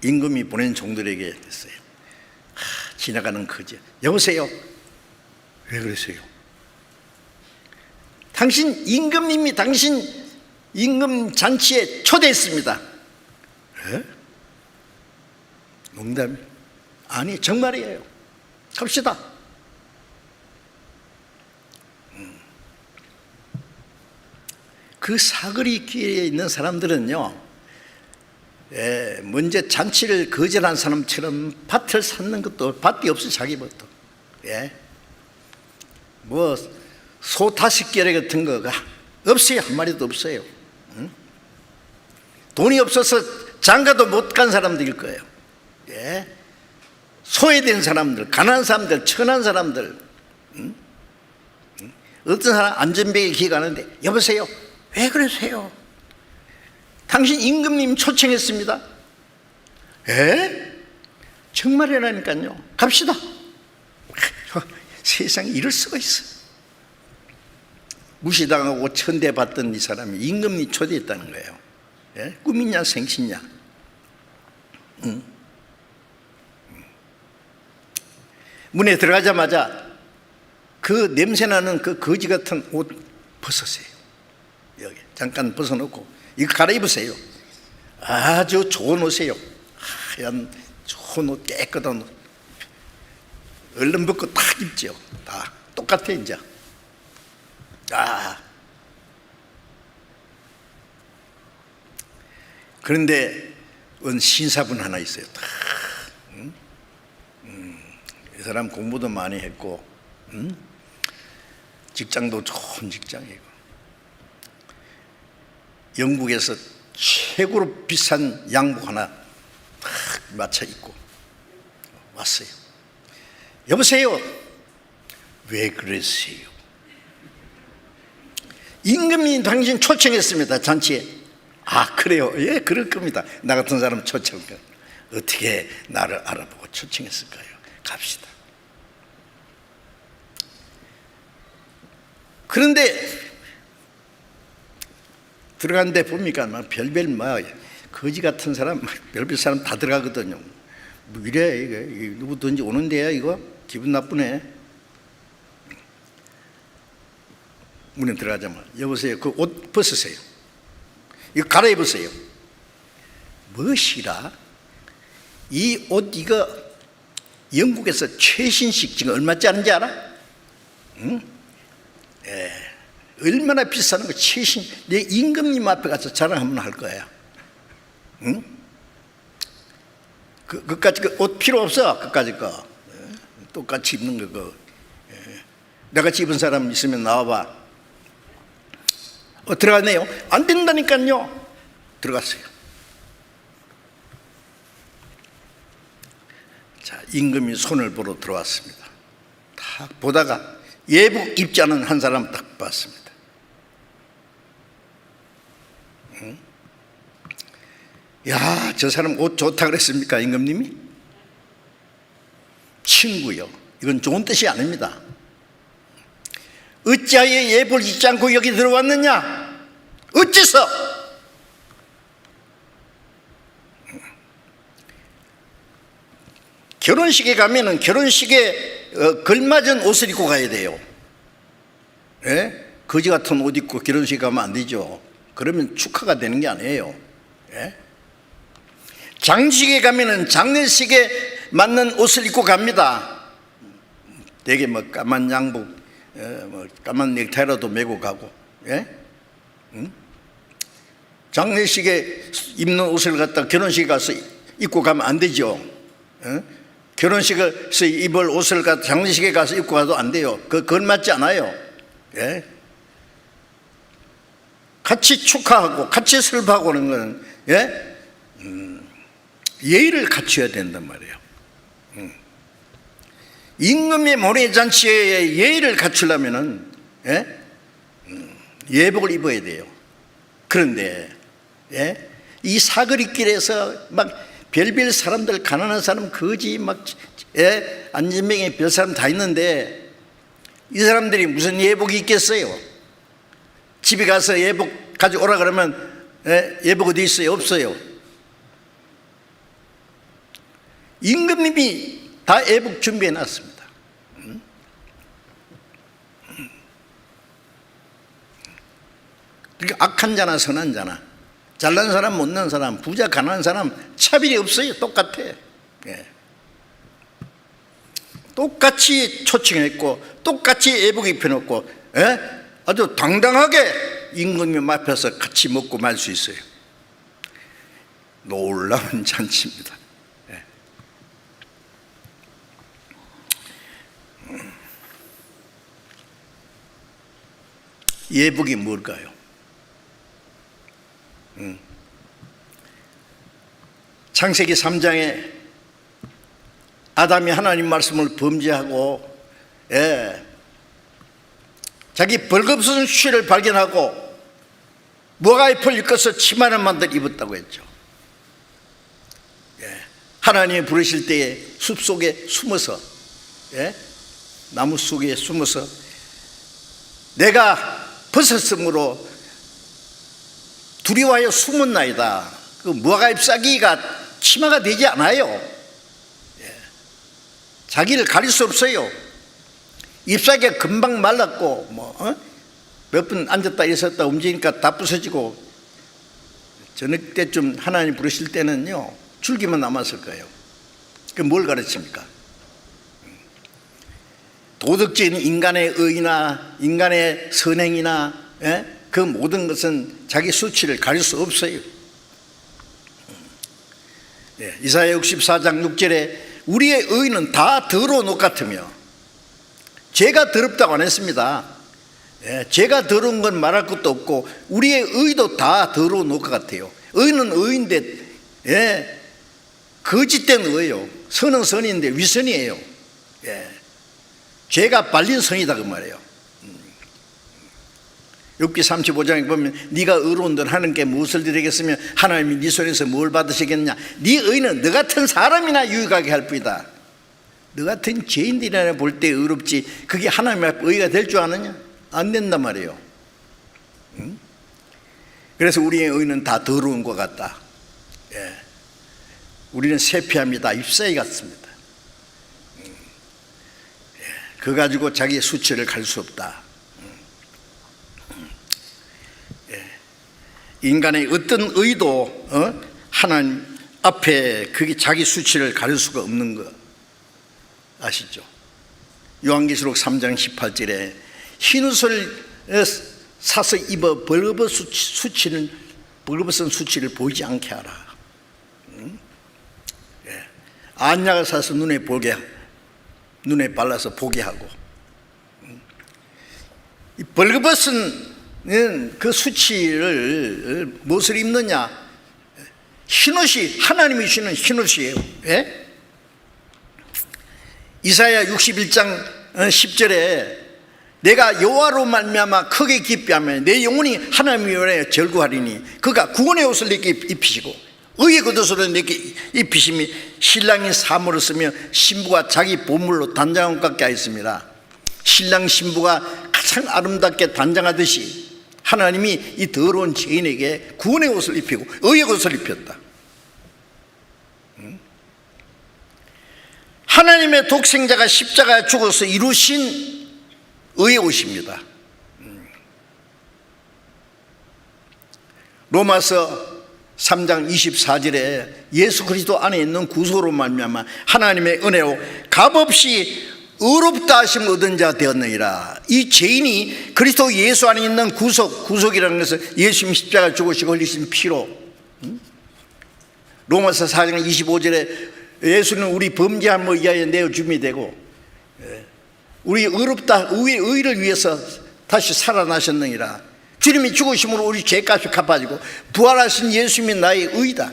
임금이 보낸 종들에게 됐어요. 지나가는 거지. 여보세요? 왜 그러세요? 당신 임금님이 당신 임금 잔치에 초대했습니다. 에? 농담이? 아니, 정말이에요. 갑시다. 그 사거리 길에 있는 사람들은요, 예, 먼저 잔치를 거절한 사람처럼 밭을 샀는 것도 밭이 없어 자기부터. 예, 뭐 소 5개래 같은 거가 없어요. 한 마리도 없어요. 응? 돈이 없어서 장가도 못 간 사람들일 거예요. 예, 소외된 사람들, 가난한 사람들, 천한 사람들. 응? 응? 어떤 사람 안전벨에 기가는데 여보세요? 왜 그러세요? 당신 임금님 초청했습니다. 에? 정말이라니까요. 갑시다. 세상에 이럴 수가 있어. 무시당하고 천대받던 이 사람이 임금님 초대했다는 거예요. 예? 꿈이냐 생시냐. 응? 문에 들어가자마자 그 냄새나는 그 거지 같은 옷 벗으세요. 여기 잠깐 벗어놓고 이거 갈아입으세요. 아주 좋은 옷이에요. 하얀 좋은 옷, 깨끗한 옷. 얼른 벗고 딱 입죠. 다 똑같아 이제. 그런데 신사분 하나 있어요. 이 사람 공부도 많이 했고, 직장도 좋은 직장이고, 영국에서 최고로 비싼 양복 하나 딱 맞춰 입고 왔어요. 여보세요? 왜 그러세요? 임금이 당신 초청했습니다. 잔치에. 아, 그래요? 예, 그럴 겁니다. 나 같은 사람 초청. 어떻게 나를 알아보고 초청했을까요? 갑시다. 그런데 들어간데 보니까 막 별별 막 거지 같은 사람, 별별 사람 다 들어가거든요. 뭐 이래, 이게 누구든지 오는데요, 이거 기분 나쁘네. 문에 들어가자마자 여보세요, 그 옷 벗으세요. 이거 갈아입으세요. 무엇이라? 이 옷 이거 영국에서 최신식 지금 얼마짜리인지 알아? 응? 예, 얼마나 비싼 거 최신. 내 임금님 앞에 가서 자랑 한번 할 거야. 응? 그까지 그 옷 필요 없어. 그까지 거 똑같이 입는 거. 예. 내같이 입은 사람 있으면 나와봐. 들어갔네요. 안 된다니까요. 들어갔어요. 자, 임금이 손을 보러 들어왔습니다. 딱 보다가 예복 입지 않은 한 사람 딱 봤습니다. 야, 저 사람 옷 좋다 그랬습니까, 임금님이? 친구요. 이건 좋은 뜻이 아닙니다. 어찌하여 예복을 입지 않고 여기 들어왔느냐? 어째서? 결혼식에 가면은 결혼식에 걸맞은 옷을 입고 가야 돼요. 예? 거지 같은 옷 입고 결혼식 가면 안 되죠. 그러면 축하가 되는 게 아니에요. 예? 장식에 가면은 장례식에 맞는 옷을 입고 갑니다. 되게 뭐 까만 양복, 뭐 까만 넥타이라도 메고 가고, 예? 장례식에 입는 옷을 갖다 결혼식에 가서 입고 가면 안 되죠. 예? 결혼식에서 입을 옷을 갖다 장례식에 가서 입고 가도 안 돼요. 그건 맞지 않아요. 예? 같이 축하하고 같이 슬퍼하고 하는 것은, 예? 예의를 갖춰야 된단 말이에요. 임금의 모례잔치에 예의를 갖추려면은, 예? 예복을 입어야 돼요. 그런데, 예? 이 사거리길에서 막 별별 사람들, 가난한 사람, 거지, 막, 예? 안진뱅이 별 사람 다 있는데 이 사람들이 무슨 예복이 있겠어요? 집에 가서 예복 가져오라 그러면, 예? 예복 어디 있어요? 없어요. 임금님이 다 예복 준비해 놨습니다. 그러니까 악한 자나 선한 자나, 잘난 사람 못난 사람, 부자 가난한 사람 차별이 없어요. 똑같아. 예. 똑같이 초청했고 똑같이 예복 입혀놓고, 예? 아주 당당하게 임금님 앞에서 같이 먹고 말 수 있어요. 놀라운 잔치입니다. 예. 예복이 뭘까요? 창세기 3장에 아담이 하나님 말씀을 범죄하고, 예, 자기 벌거벗은 수치를 발견하고 무화과 잎을 엮어서 치마를 만들어 입었다고 했죠. 예, 하나님이 부르실 때에 숲속에 숨어서, 예, 나무 속에 숨어서 내가 벗었으므로 두려워하여 숨었나이다. 그 무화과 잎사귀가 치마가 되지 않아요. 예. 자기를 가릴 수 없어요. 잎사귀가 금방 말랐고, 몇 분 앉았다 일어섰다 움직이니까 다 부서지고, 저녁 때쯤 하나님 부르실 때는요, 줄기만 남았을 거예요. 그 뭘 가르칩니까? 도덕적인 인간의 의나 인간의 선행이나, 예? 그 모든 것은 자기 수치를 가릴 수 없어요. 예, 이사야 64장 6절에 우리의 의는 다 더러운 옷 같으며, 죄가 더럽다고 안 했습니다. 예, 죄가 더러운 건 말할 것도 없고 우리의 의도 다 더러운 옷 같아요. 의는 의인데, 예, 거짓된 의예요. 선은 선인데 위선이에요. 예, 죄가 발린 선이다 그 말이에요. 욥기 35장에 보면 네가 의로운들 하나님께 무엇을 드리겠으며 하나님이 네 손에서 뭘 받으시겠느냐. 네 의는 너 같은 사람이나 유익하게 할 뿐이다. 너 같은 죄인들이나 볼 때 의롭지 그게 하나님 앞에 의가 될 줄 아느냐? 안 된단 말이에요. 그래서 우리의 의는 다 더러운 것 같다. 예. 우리는 세피합니다. 잎사귀 같습니다. 예. 그거 가지고 자기의 수치를 갈 수 없다. 인간의 어떤 의도, 하나님 앞에 그게 자기 수치를 가릴 수가 없는 거 아시죠? 요한계시록 3장 18절에 흰옷을 사서 입어 벌거벗은 수치를 보이지 않게 하라. 예. 안약을 사서 눈에 발라서 보게 하고, 이 벌거벗은 그 수치를 무엇을 입느냐? 흰옷이 하나님이 주시는 흰옷이에요. 예? 이사야 61장 10절에 내가 여호와로 말미암아 크게 기뻐하며 내 영혼이 하나님의 은혜에 절구하리니 그가 구원의 옷을 내게 입히시고 의의 겉옷으로 내게 입히심이 신랑이 사물을 쓰며 신부가 자기 보물로 단장한 것 같게 하였습니다. 신랑 신부가 가장 아름답게 단장하듯이 하나님이 이 더러운 죄인에게 구원의 옷을 입히고 의의 겉옷을 입혔다. 하나님의 독생자가 십자가에 죽어서 이루신 의의 옷입니다. 로마서 3장 24절에 예수 그리스도 안에 있는 구속으로 말미암아 하나님의 은혜로 값없이 의롭다 하심을 얻은 자 되었느니라. 이 죄인이 그리스도 예수 안에 있는 구속이라는 것은 예수님 십자가에 죽으시고 흘리신 피로, 로마서 4장 25절에 예수는 우리 범죄함을 위하여 내어줌이 되고 우리 의롭다 의를 위해서 다시 살아나셨느니라. 주님이 죽으심으로 우리 죄값이 갚아지고 부활하신 예수님이 나의 의다.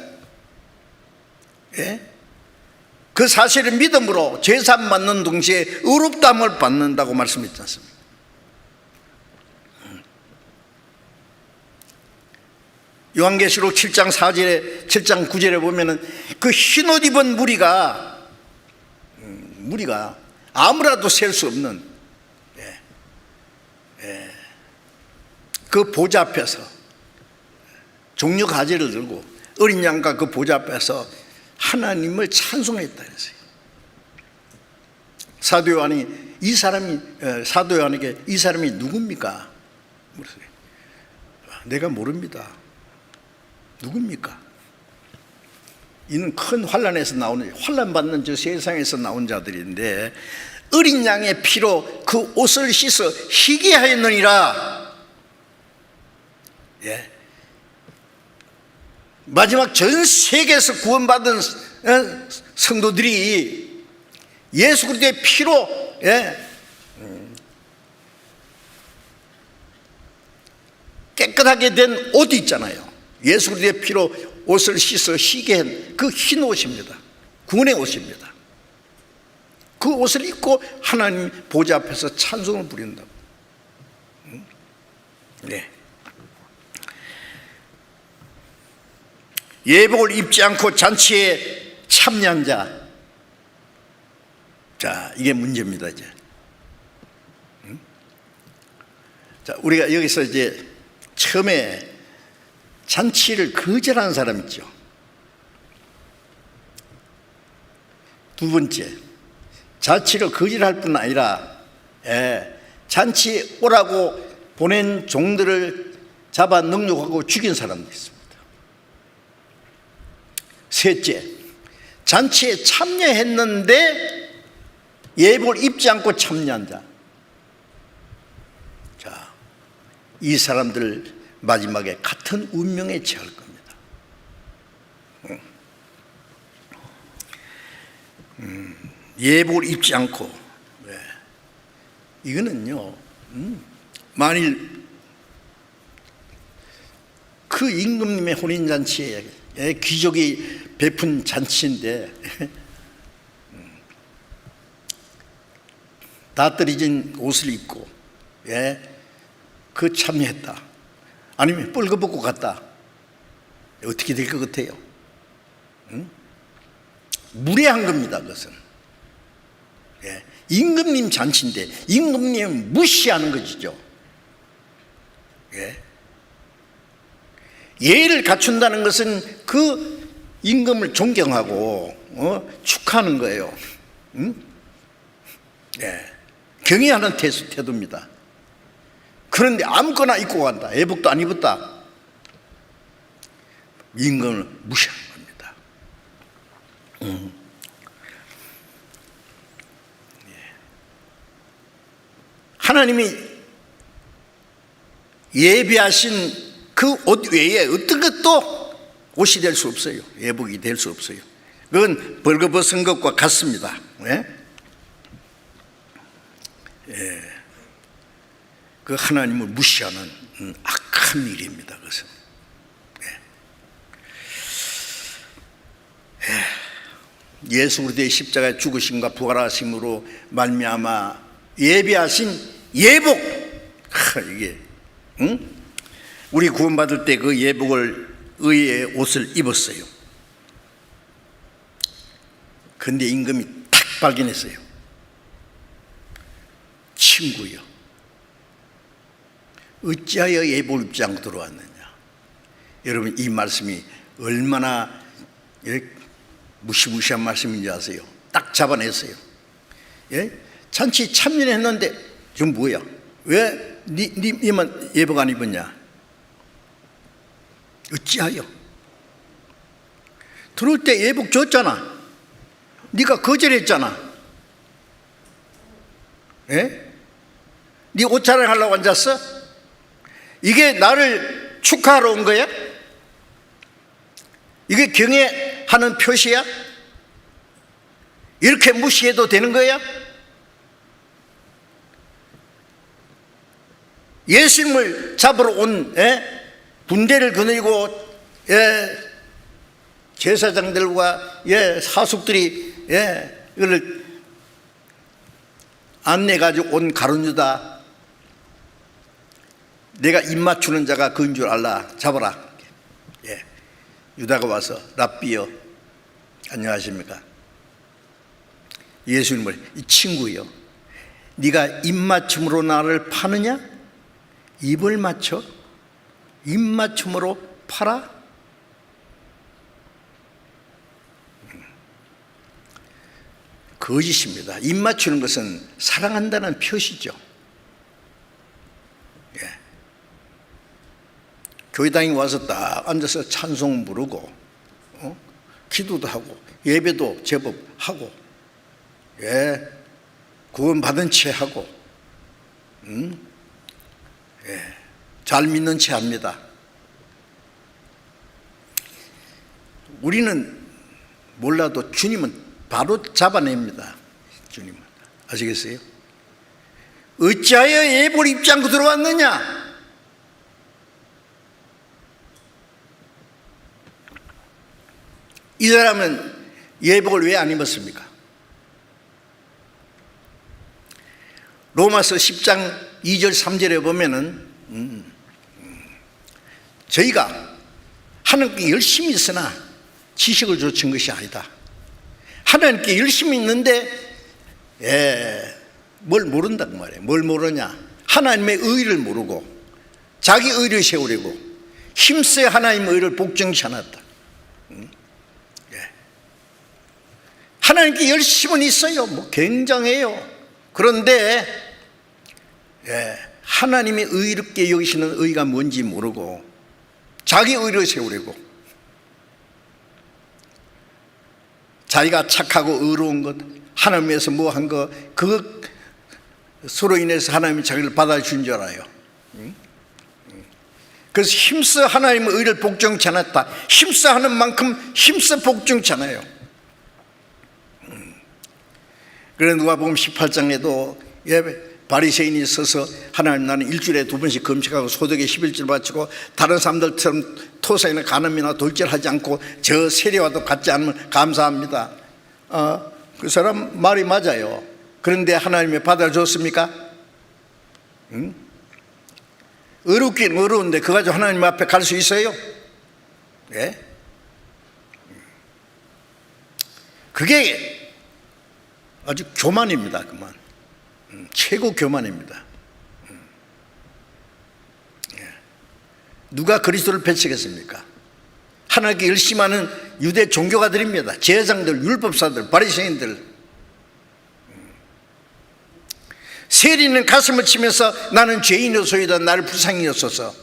그 사실을 믿음으로 제사함 받는 동시에 의롭다함을 받는다고 말씀했지 않습니까? 요한계시록 7장 4절에 7장 9절에 보면은 그 흰옷 입은 무리가 아무라도 셀 수 없는 그 보좌 앞에서 종려 가지를 들고 어린 양과 그 보좌 앞에서 하나님을 찬송했다 그랬어요. 사도 요한에게 이 사람이 누굽니까? 물었어요. 내가 모릅니다. 누굽니까? 이는 큰 환난에서 나오는, 환난 받는 저 세상에서 나온 자들인데 어린 양의 피로 그 옷을 씻어 희게 하였느니라. 마지막 전 세계에서 구원받은 성도들이 예수 그리스도의 피로 깨끗하게 된 옷이 있잖아요. 예수 그리스도의 피로 옷을 씻어 희게 한 그 흰 옷입니다. 구원의 옷입니다. 그 옷을 입고 하나님 보좌 앞에서 찬송을 부린다고. 예복을 입지 않고 잔치에 참여한 자. 자, 이게 문제입니다, 이제. 자, 우리가 여기서 이제 처음에 잔치를 거절하는 사람 있죠. 두 번째, 잔치를 거절할 뿐 아니라 잔치에 오라고 보낸 종들을 잡아 능욕하고 죽인 사람도 있습니다. 셋째, 잔치에 참여했는데 예복을 입지 않고 참여한 자. 자, 이 사람들 마지막에 같은 운명에 처할 겁니다. 예복을 입지 않고, 이거는요, 만일 그 임금님의 혼인잔치에 귀족이 베푼 잔치인데 다 떨어진 옷을 입고 그 참여했다, 아니면 뻘거벗고 갔다, 어떻게 될 것 같아요? 무례한 겁니다. 그것은 임금님 잔치인데 임금님 무시하는 것이죠. 예의를 갖춘다는 것은 그 임금을 존경하고 축하하는 거예요. 경외하는 태도입니다. 그런데 아무거나 입고 간다, 예복도 안 입었다, 임금을 무시하는 겁니다. 하나님이 예비하신 그 옷 외에 어떤 것도 옷이 될 수 없어요. 예복이 될 수 없어요. 그건 벌거벗은 것과 같습니다. 그 하나님을 무시하는 악한 일입니다. 그것은. 예수 그리스도의 십자가의 죽으심과 부활하심으로 말미암아 예비하신 예복. 이게 우리 구원받을 때 그 예복을 의의 옷을 입었어요. 근데 임금이 딱 발견했어요. 친구여, 어찌하여 예복을 입지 않고 들어왔느냐. 여러분, 이 말씀이 얼마나 무시무시한 말씀인지 아세요? 딱 잡아냈어요. 예? 잔치 참여했는데 지금 뭐야? 왜 니만 예복 안 입었냐? 어찌하여? 들어올 때 예복 줬잖아. 네가 거절했잖아. 예? 네 옷 자랑하려고 앉았어? 이게 나를 축하하러 온 거야? 이게 경애하는 표시야? 이렇게 무시해도 되는 거야? 예수님을 잡으러 온 군대를 거느리고 제사장들과 사숙들이 이걸 안내가지고 온 가룟 유다, 내가 입맞추는 자가 그인 줄 알라, 잡아라. 유다가 와서 랍비여 안녕하십니까? 예수님을, 이 친구여, 네가 입맞춤으로 나를 파느냐? 입을 맞춰? 입맞춤으로 팔아? 거짓입니다. 입맞추는 것은 사랑한다는 표시죠. 교회당에 와서 딱 앉아서 찬송 부르고 기도도 하고 예배도 제법 하고 구원 받은 채 하고 잘 믿는 채 합니다. 우리는 몰라도 주님은 바로 잡아냅니다. 주님은. 아시겠어요? 어찌하여 예복을 입지 않고 들어왔느냐? 이 사람은 예복을 왜 안 입었습니까? 로마서 10장 2절 3절에 보면은 저희가 하나님께 열심히 있으나 지식을 좇은 것이 아니다. 하나님께 열심히 있는데 뭘 모른다고 말이에요. 뭘 모르냐? 하나님의 의를 모르고 자기 의를 세우려고 힘써 하나님의 의를 복종치 않았다. 하나님께 열심은 있어요. 뭐 굉장해요. 그런데 하나님의 의롭게 여기시는 의가 뭔지 모르고 자기 의를 세우려고 자기가 착하고 의로운 것, 하나님 위해서 뭐 한 거, 그 서로 인해서 하나님이 자기를 받아주신 줄 알아요. 그래서 힘써 하나님의 의를 복종치 않았다. 힘써 하는 만큼 힘써 복종치 않아요. 그래서 누가복음 18장에도 바리새인이 서서 하나님, 나는 일주일에 2번씩 금식하고 소득의 11절 바치고 다른 사람들처럼 토사이나 간음이나 돌질하지 않고 저 세례와도 같지 않으면 감사합니다. 그 사람 말이 맞아요. 그런데 하나님이 받아줬습니까? 어렵긴 어려운데 그거 가지고 하나님 앞에 갈 수 있어요? 그게 아주 교만입니다. 그만. 최고 교만입니다. 누가 그리스도를 배척했습니까? 하나님께 열심히 하는 유대 종교가들입니다. 제사장들, 율법사들, 바리새인들. 세리는 가슴을 치면서 나는 죄인이소이다, 나를 불쌍히 여소서.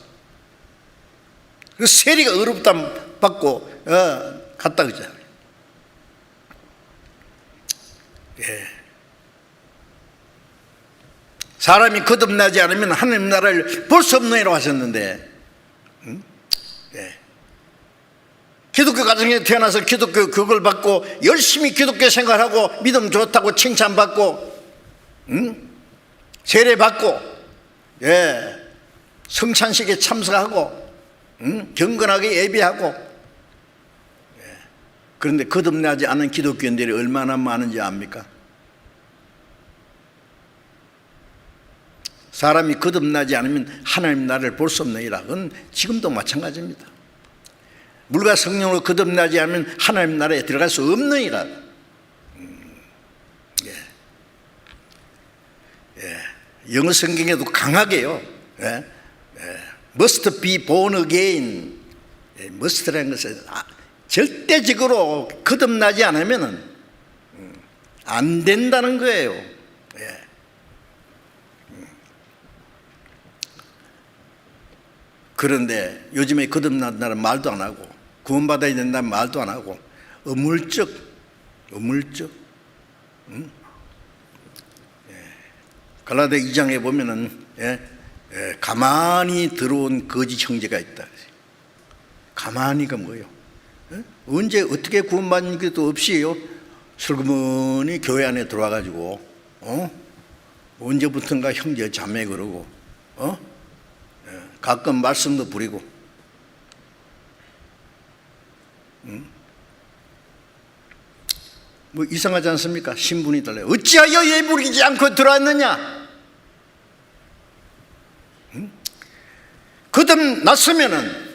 그 세리가 의롭담 받고 갔다 그러잖아요. 사람이 거듭나지 않으면 하나님 나라를 볼 수 없느니라고 하셨는데, 기독교 가정에 태어나서 기독교 교육을 받고 열심히 기독교 생활하고 믿음 좋다고 칭찬받고 세례받고 성찬식에 참석하고 경건하게 예배하고 그런데 거듭나지 않은 기독교인들이 얼마나 많은지 압니까? 사람이 거듭나지 않으면 하나님 나라를 볼 수 없느니라. 그건 지금도 마찬가지입니다. 물과 성령으로 거듭나지 않으면 하나님 나라에 들어갈 수 없느니라. 영어 성경에도 강하게요. must be born again. must라는 것은 절대적으로 거듭나지 않으면 안 된다는 거예요. 그런데 요즘에 거듭난다는 말도 안 하고 구원받아야 된다는 말도 안 하고 어물쩍 갈라디아 2장에 보면은 가만히 들어온 거짓 형제가 있다. 가만히가 뭐예요? 언제 어떻게 구원받는 것도 없이요 슬그머니 교회 안에 들어와 가지고 언제부턴가 형제 자매 그러고 가끔 말씀도 부리고 뭐 이상하지 않습니까? 신분이 달라요. 어찌하여 예부리지 않고 들어왔느냐? 거듭났으면은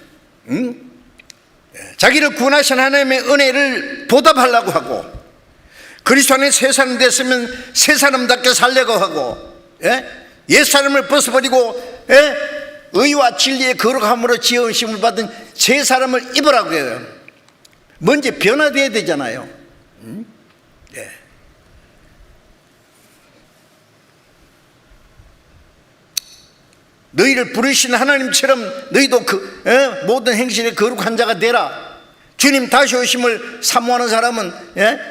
자기를 구원하신 하나님의 은혜를 보답하려고 하고 그리스도 안에 새 사람 됐으면 새 사람답게 살려고 하고 옛사람을 벗어버리고 의와 진리의 거룩함으로 지으심을 받은 새 사람을 입으라고 해요. 먼저 변화되어야 되잖아요. 너희를 부르신 하나님처럼 너희도 모든 행실에 거룩한 자가 되라. 주님 다시 오심을 사모하는 사람은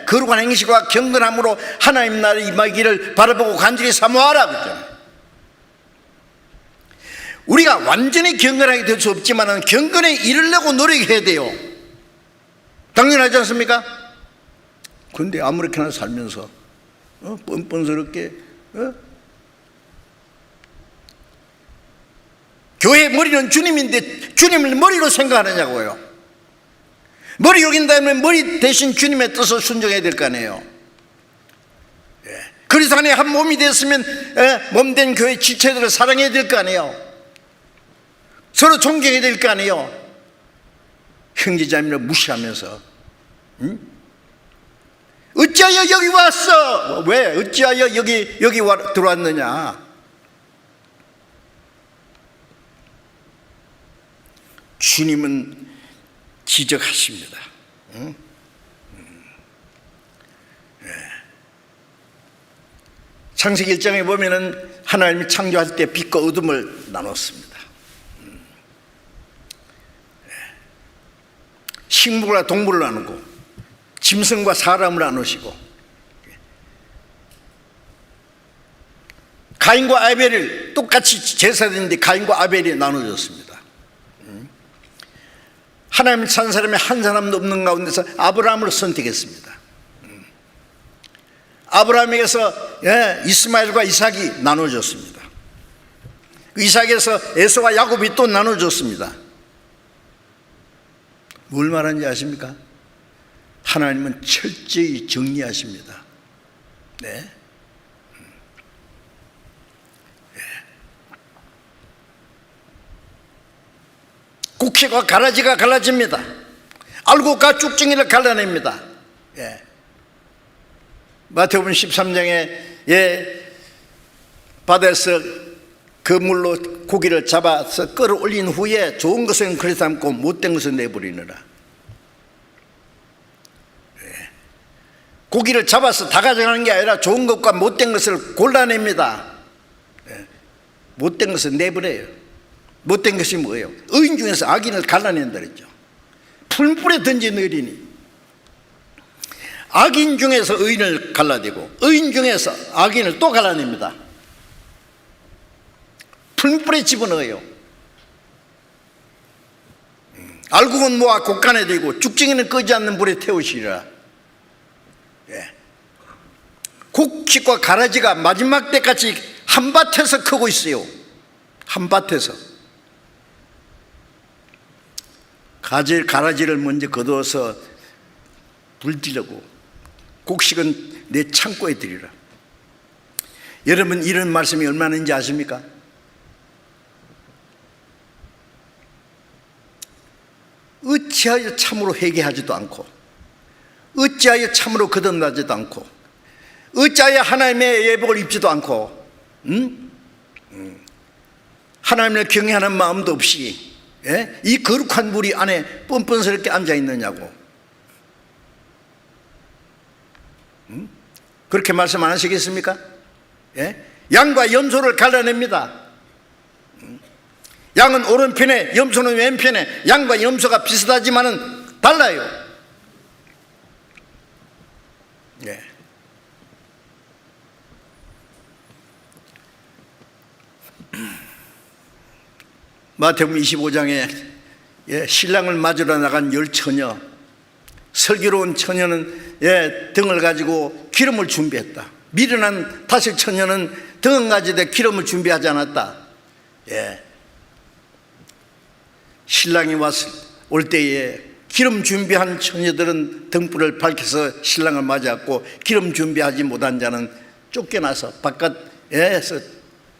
거룩한 행실과 경건함으로 하나님 나라에 임하기를 바라보고 간절히 사모하라 그랬잖아요. 우리가 완전히 경건하게 될 수 없지만 경건에 이르려고 노력해야 돼요. 당연하지 않습니까? 그런데 아무렇게나 살면서 뻔뻔스럽게 교회 머리는 주님인데 주님을 머리로 생각하느냐고요. 머리 여긴다면 머리 대신 주님의 뜻을 순종해야 될 거 아니에요. 그리스도 안에 한 몸이 됐으면 몸된 교회 지체들을 사랑해야 될 거 아니에요. 서로 존경해야 될 거 아니에요. 형제자매를 무시하면서 어찌하여 여기 왔어? 왜? 어찌하여 여기 들어왔느냐? 주님은 지적하십니다. 창세기 1장에 보면은 하나님이 창조할 때 빛과 어둠을 나눴습니다. 식물과 동물을 나누고 짐승과 사람을 나누시고 가인과 아벨을 똑같이 제사드리는데 가인과 아벨이 나눠졌습니다. 하나님을 찾는 사람이 한 사람도 없는 가운데서 아브라함을 선택했습니다. 아브라함에게서 이스마엘과 이삭이 나눠졌습니다. 이삭에서 에서와 야곱이 또 나눠졌습니다. 뭘 말하는지 아십니까? 하나님은 철저히 정리하십니다. 국회와 가라지가 갈라집니다. 알곡과 쭉정이를 갈라냅니다. 마태복음 13장에 바다에서 그 물로 고기를 잡아서 끌어올린 후에 좋은 것은 그리 담고 못된 것은 내버리느라. 고기를 잡아서 다 가져가는 게 아니라 좋은 것과 못된 것을 골라냅니다. 못된 것은 내버려요. 못된 것이 뭐예요? 의인 중에서 악인을 갈라낸다 그랬죠. 풀뿌에 던진 의인이 악인 중에서 의인을 갈라내고 의인 중에서 악인을 또 갈라냅니다. 풀뿌에 집어넣어요. 알곡은 모아 곡간에 대고 죽정이는 끄지 않는 불에 태우시리라. 곡식과 가라지가 마지막 때까지 한밭에서 크고 있어요. 한밭에서 가라지를 먼저 거두어서 불지르고 곡식은 내 창고에 드리라. 여러분, 이런 말씀이 얼마나 있는지 아십니까? 어찌하여 참으로 회개하지도 않고, 어찌하여 참으로 거듭나지도 않고, 어찌하여 하나님의 예복을 입지도 않고, 하나님을 경외하는 마음도 없이 이 거룩한 무리 안에 뻔뻔스럽게 앉아있느냐고. 그렇게 말씀 안 하시겠습니까? 양과 염소를 갈라냅니다. 양은 오른편에, 염소는 왼편에. 양과 염소가 비슷하지만은 달라요. 마태복음 25장에 신랑을 맞으러 나간 10처녀, 슬기로운 처녀는 등을 가지고 기름을 준비했다. 미련한 5처녀는 등을 가지되 기름을 준비하지 않았다. 신랑이 올 때에 기름 준비한 처녀들은 등불을 밝혀서 신랑을 맞이했고, 기름 준비하지 못한 자는 쫓겨나서 바깥에서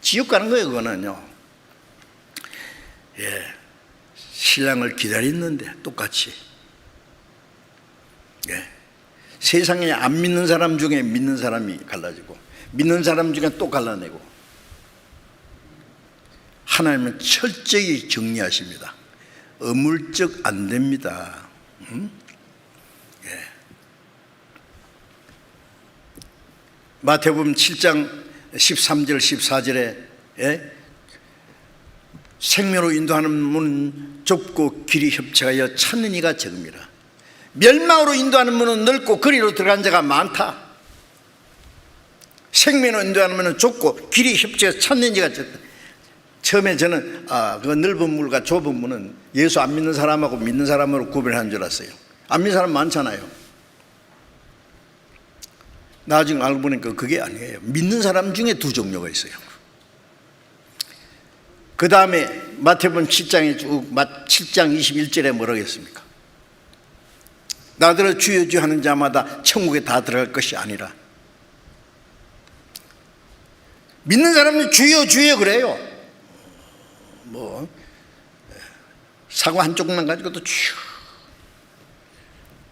지옥 가는 거예요. 그거는요. 신랑을 기다렸는데 똑같이 세상에 안 믿는 사람 중에 믿는 사람이 갈라지고, 믿는 사람 중에 또 갈라내고. 하나님은 철저히 정리하십니다. 어물쩍 안 됩니다. 마태복음 7장 13절 14절에 생명으로 인도하는 문은 좁고 길이 협착하여 찾는 이가 적음이라. 멸망으로 인도하는 문은 넓고 거리로 들어간 자가 많다. 생명으로 인도하는 문은 좁고 길이 협착하여 찾는 이가 적다. 처음에 저는 그 넓은 문과 좁은 문은 예수 안 믿는 사람하고 믿는 사람으로 구별하는 줄 알았어요. 안 믿는 사람 많잖아요. 나중에 알고 보니까 그게 아니에요. 믿는 사람 중에 두 종류가 있어요. 그 다음에 마태복음 7장 21절에 뭐라고 했습니까? 나더러 주여 주여 하는 자마다 천국에 다 들어갈 것이 아니라. 믿는 사람은 주여 주여 그래요. 사과 한 쪽만 가지고도 주여,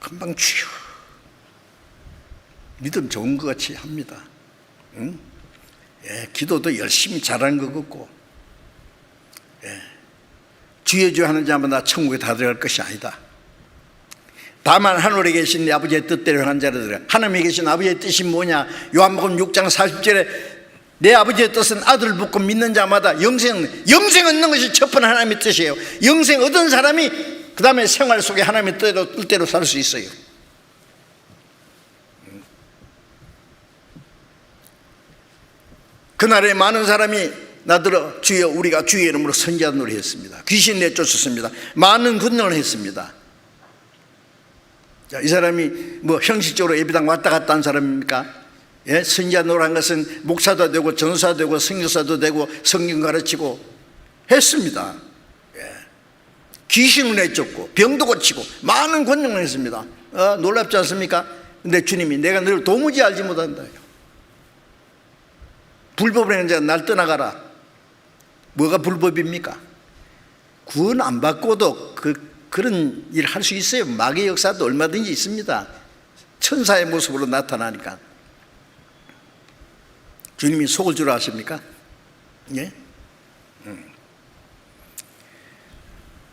금방 주여. 믿음 좋은 것 같이 합니다. 기도도 열심히 잘하는 것 같고, 주여 주여 하는 자마다 천국에 다 들어갈 것이 아니다. 다만 하늘에 계신 내 아버지의 뜻대로 하는 자들아. 하나님에 계신 아버지의 뜻이 뭐냐? 요한복음 6장 40절에 내 아버지의 뜻은 아들을 붙고 믿는 자마다 영생 얻는 것이 첫 번째 하나님의 뜻이에요. 영생 얻은 사람이 그 다음에 생활 속에 하나님의 뜻대로 살 수 있어요. 그날에 많은 사람이 나더러 주여 우리가 주의 이름으로 선지자 노래했습니다. 귀신 내쫓았습니다. 많은 권능을 했습니다. 자, 이 사람이 형식적으로 예배당 왔다 갔다 한 사람입니까? 선지자 노래한 것은 목사도 되고 전사도 되고 선교사도 되고 성경 가르치고 했습니다. 귀신을 내쫓고 병도 고치고 많은 권능을 했습니다. 놀랍지 않습니까? 근데 주님이 내가 너를 도무지 알지 못한다. 불법을 하는 자 날 떠나가라. 뭐가 불법입니까? 구원 안 받고도 그런 일 할 수 있어요. 마귀의 역사도 얼마든지 있습니다. 천사의 모습으로 나타나니까. 주님이 속을 줄 아십니까? 예?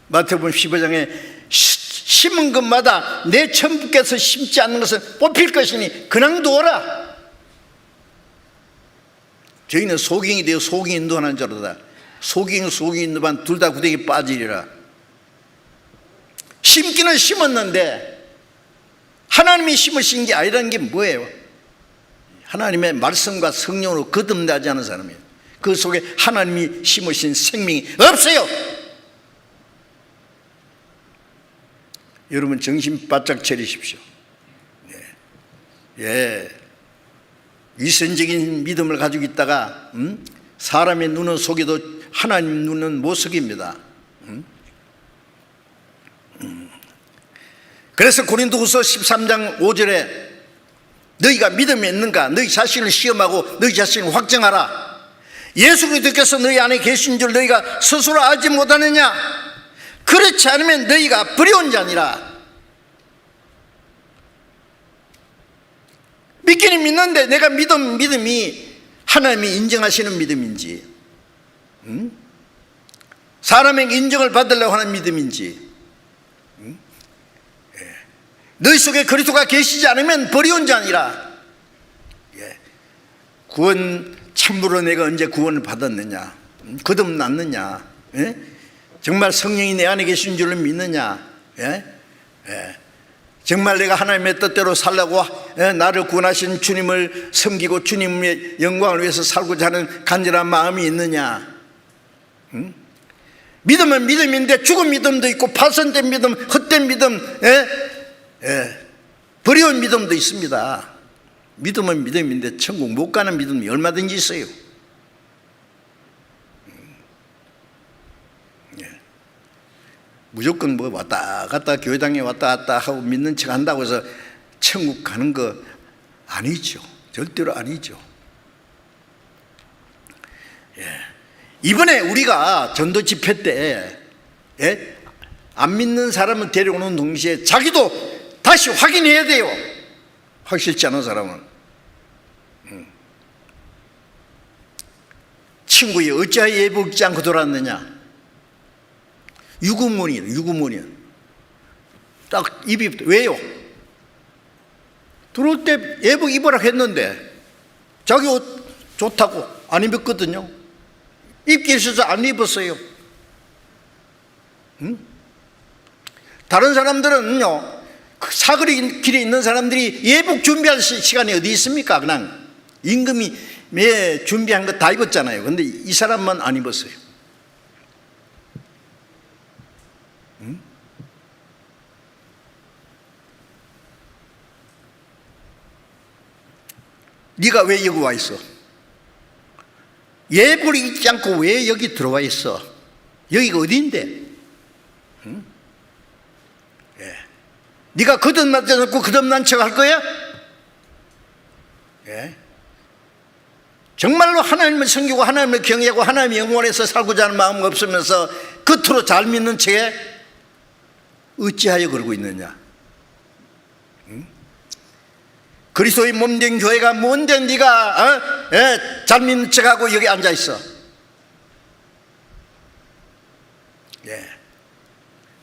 마태복음 15장에 심은 것마다 내 천부께서 심지 않는 것은 뽑힐 것이니 그냥 두어라. 저희는 소경이 되어 소경이 인도하는 줄 알았다. 소경이 인도한 둘 다 구덩이에 빠지리라. 심기는 심었는데 하나님이 심으신 게 아니라는 게 뭐예요? 하나님의 말씀과 성령으로 거듭나지 않은 사람이에요. 그 속에 하나님이 심으신 생명이 없어요. 여러분 정신 바짝 차리십시오. 위선적인 믿음을 가지고 있다가 사람의 눈은 속여도 하나님 눈은 못 속입니다. 그래서 고린도후서 13장 5절에 너희가 믿음이 있는가 너희 자신을 시험하고 너희 자신을 확정하라. 예수 그리스도께서 너희 안에 계신 줄 너희가 스스로 알지 못하느냐? 그렇지 않으면 너희가 버려온 자니라. 믿기는 믿는데 내가 믿음이 하나님이 인정하시는 믿음인지, 사람에게 인정을 받으려고 하는 믿음인지, 너희 속에 그리스도가 계시지 않으면 버려온 자니라. 구원 참으로 내가 언제 구원을 받았느냐? 거듭났느냐? 정말 성령이 내 안에 계신 줄을 믿느냐? 정말 내가 하나님의 뜻대로 살라고 나를 구원하신 주님을 섬기고 주님의 영광을 위해서 살고자 하는 간절한 마음이 있느냐? 믿음은 믿음인데 죽은 믿음도 있고 파손된 믿음, 헛된 믿음, 버려온 믿음도 있습니다. 믿음은 믿음인데 천국 못 가는 믿음이 얼마든지 있어요. 무조건 뭐 왔다 갔다 교회당에 왔다 갔다 하고 믿는 척 한다고 해서 천국 가는 거 아니죠. 절대로 아니죠. 이번에 우리가 전도 집회 때 안 믿는 사람을 데려오는 동시에 자기도 다시 확인해야 돼요. 확실치 않은 사람은. 친구에 어찌하여 예복 입지 않고 돌아왔느냐? 유구문이야. 딱 입이, 왜요? 들어올 때 예복 입으라 했는데 자기 옷 좋다고 안 입었거든요. 입기 있어서 안 입었어요. 다른 사람들은요, 사거리 길에 있는 사람들이 예복 준비할 시간이 어디 있습니까? 그냥 임금이 매 준비한 거 다 입었잖아요. 근데 이 사람만 안 입었어요. 네가 왜 여기 와 있어? 예복을 입지 않고 왜 여기 들어와 있어? 여기가 어디인데? 네가 거듭나지 않고 거듭난 척 할 거야? 정말로 하나님을 섬기고 하나님을 경외하고 하나님의 영원에서 살고자 하는 마음 없으면서 겉으로 잘 믿는 척에 어찌하여 그러고 있느냐? 그리스도의 몸된 교회가 뭔데 네가 잘 믿는 척하고 여기 앉아 있어?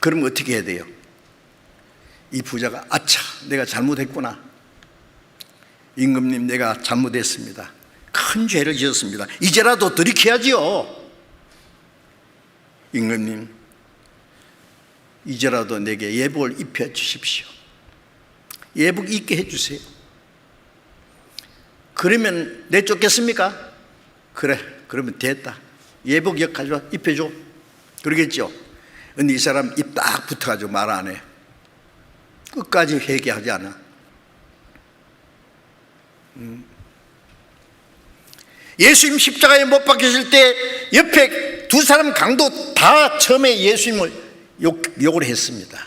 그럼 어떻게 해야 돼요? 이 부자가 아차 내가 잘못했구나. 임금님 내가 잘못했습니다. 큰 죄를 지었습니다. 이제라도 돌이켜야지요. 임금님 이제라도 내게 예복을 입혀 주십시오. 예복 입게 해주세요. 그러면 내쫓겠습니까? 그래 그러면 됐다. 예복 가져와 입혀줘. 그러겠죠. 근데 이 사람 입 딱 붙어가지고 말 안 해. 끝까지 회개하지 않아. 예수님 십자가에 못 박히실 때 옆에 두 사람 강도 다 처음에 예수님을 욕을 했습니다.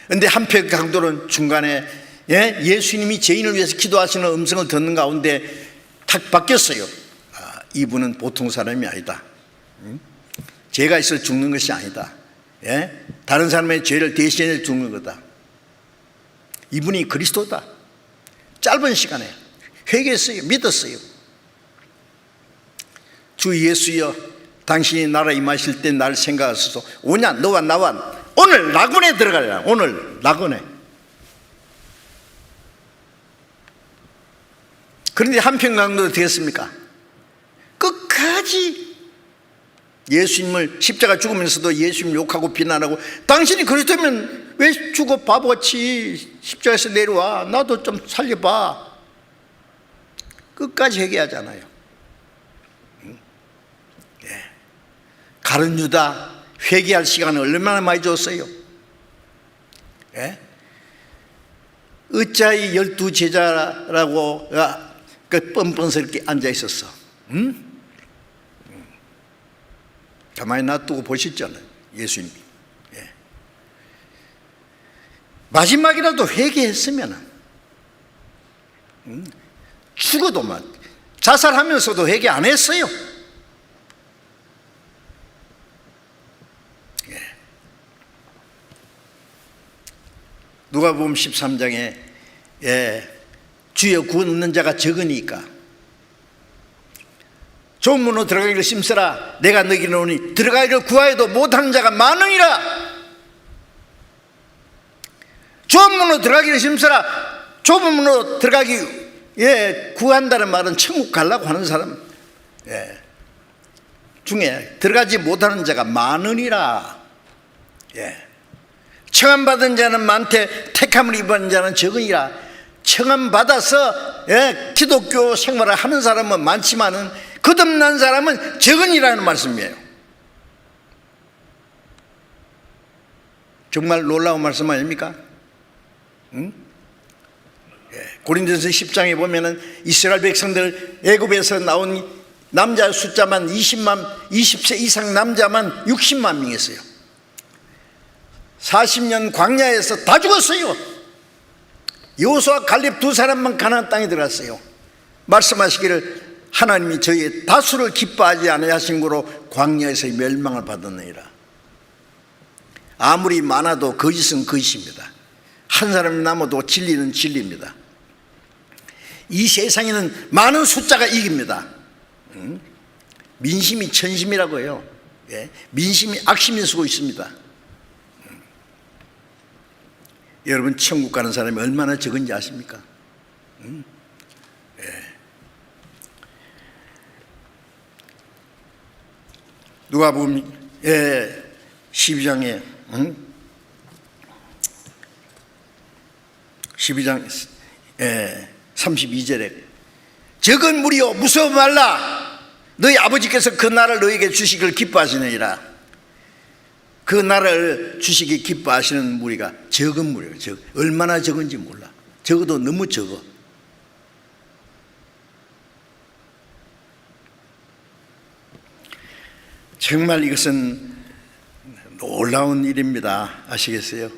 그런데 한편 강도는 중간에 예수님이 죄인을 위해서 기도하시는 음성을 듣는 가운데 탁 바뀌었어요. 이분은 보통 사람이 아니다. 죄가 있어 죽는 것이 아니다. 다른 사람의 죄를 대신해 죽는 거다. 이분이 그리스도다. 짧은 시간에 회개했어요. 믿었어요. 주 예수여 당신이 나라 임하실 때 날 생각하소서. 오냐 너와 나와 오늘 낙원에 들어가라. 오늘 낙원에. 그런데 한편 강도는 어떻게 했습니까? 끝까지 예수님을 십자가 죽으면서도 예수님 욕하고 비난하고 당신이 그리스도면 왜 죽어 바보같이 십자가에서 내려와 나도 좀 살려봐. 끝까지 회개하잖아요. 가룟 유다 회개할 시간을 얼마나 많이 줬어요? 어찌하여 12 제자라고 뻔뻔스럽게 앉아 있었어? 가만히 놔두고 보셨잖아요. 예수님이 마지막이라도 회개했으면 죽어도만 자살하면서도 회개 안 했어요. 누가복음 13장에 주여 구원 얻는 자가 적으니까 좁은 문으로 들어가기를 심쓰라. 내가 너희에게 이르노니 들어가기를 구하여도 못하는 자가 많으니라. 좁은 문으로 들어가기를 심쓰라. 좁은 문으로 들어가기 구한다는 말은 천국 가려고 하는 사람 중에 들어가지 못하는 자가 많으니라. 청함받은 자는 많되 택함을 입은 자는 적으니라. 청함받아서 기독교 생활을 하는 사람은 많지만은 거듭난 사람은 적으니라는 말씀이에요. 정말 놀라운 말씀 아닙니까? 고린도전서 10장에 보면은 이스라엘 백성들 애굽에서 나온 남자 숫자만 20세 이상 남자만 60만 명이었어요. 40년 광야에서 다 죽었어요. 여호수아 갈렙 두 사람만 가나안 땅에 들어갔어요. 말씀하시기를 하나님이 저희의 다수를 기뻐하지 아니하신 거로 광야에서 멸망을 받았느니라. 아무리 많아도 거짓은 거짓입니다. 한 사람이 남아도 진리는 진리입니다. 이 세상에는 많은 숫자가 이깁니다. 민심이 천심이라고 해요. 민심이 악심이 쓰고 있습니다. 여러분 천국 가는 사람이 얼마나 적은지 아십니까? 누가복음 12장에 12장 32절에 적은 무리여 무서워 말라. 너희 아버지께서 그 나라를 너희에게 주시기를 기뻐하시느니라. 그 나라를 주시기 기뻐하시는 무리가 적은 무리예요. 얼마나 적은지 몰라. 적어도 너무 적어. 정말 이것은 놀라운 일입니다. 아시겠어요?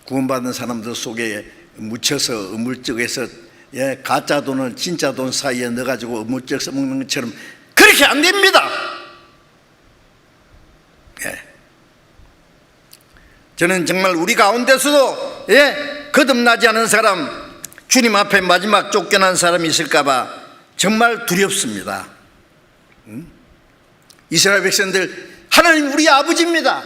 구원받은 사람들 속에 묻혀서 어물쩍해서 가짜 돈을 진짜 돈 사이에 넣어가지고 어물쩍 써먹는 것처럼 그렇게 안 됩니다. 저는 정말 우리 가운데서도 거듭나지 않은 사람, 주님 앞에 마지막 쫓겨난 사람이 있을까봐 정말 두렵습니다. 이스라엘 백성들 하나님 우리 아버지입니다.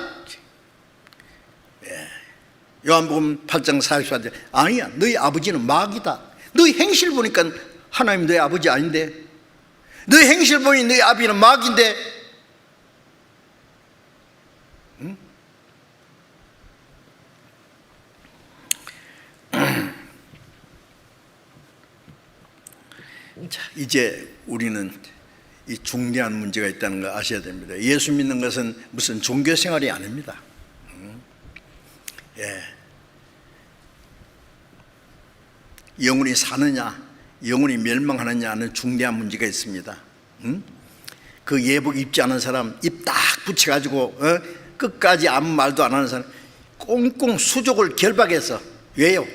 요한복음 8장 44절 아니야 너희 아버지는 마귀다. 너희 행실 보니까 하나님 너희 아버지 아닌데, 너희 행실 보니 너희 아비는 마귀인데. 자, 이제 우리는 이 중대한 문제가 있다는 걸 아셔야 됩니다. 예수 믿는 것은 무슨 종교 생활이 아닙니다. 영혼이 사느냐 영혼이 멸망하느냐는 중대한 문제가 있습니다. 그 예복 입지 않은 사람 입 딱 붙여가지고 끝까지 아무 말도 안 하는 사람 꽁꽁 수족을 결박해서, 왜요?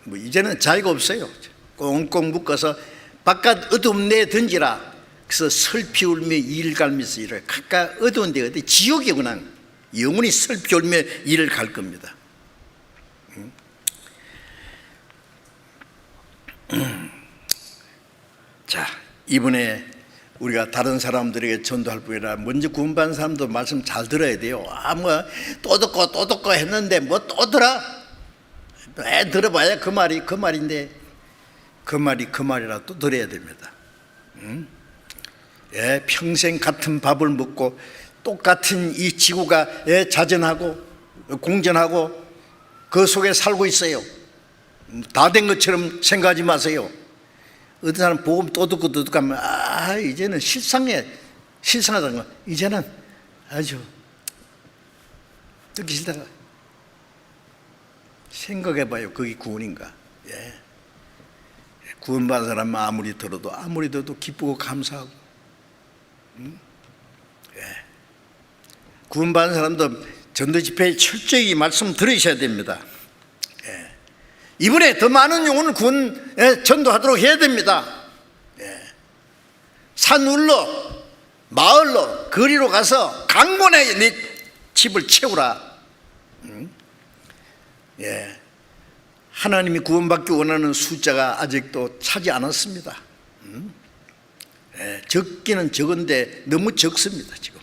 뭐 이제는 자유가 없어요. 꽁꽁 묶어서 바깥 어두움 내 던지라. 그래서 슬피 울며 이를 갈면서 이를 가까 어두운 데 어디 지옥이 그냥 영원히 슬피 울며 이를 갈 겁니다. 자, 이번에 우리가 다른 사람들에게 전도할 뿐이라 먼저 구원받은 사람도 말씀 잘 들어야 돼요. 뭐 또 듣고 했는데 뭐 또 들어? 왜 들어봐야 그 말인데 그 말이라 또 들어야 됩니다. 평생 같은 밥을 먹고 똑같은 이 지구가 자전하고 공전하고 그 속에 살고 있어요. 다 된 것처럼 생각하지 마세요. 어떤 사람 복음 또 듣고 하면 이제는 실상하다는 거, 이제는 아주 듣기 싫다가 생각해봐요. 그게 구원인가? 구원받은 사람은 아무리 들어도 기쁘고 감사하고, 구원받은 사람도 전도 집회에 철저히 말씀 들으셔야 됩니다. 이번에 더 많은 영혼을 구원 전도하도록 해야 됩니다. 산 울러, 마을로, 거리로 가서 강권에 네 집을 채우라. 하나님이 구원받기 원하는 숫자가 아직도 차지 않았습니다. 적기는 적은데 너무 적습니다 지금.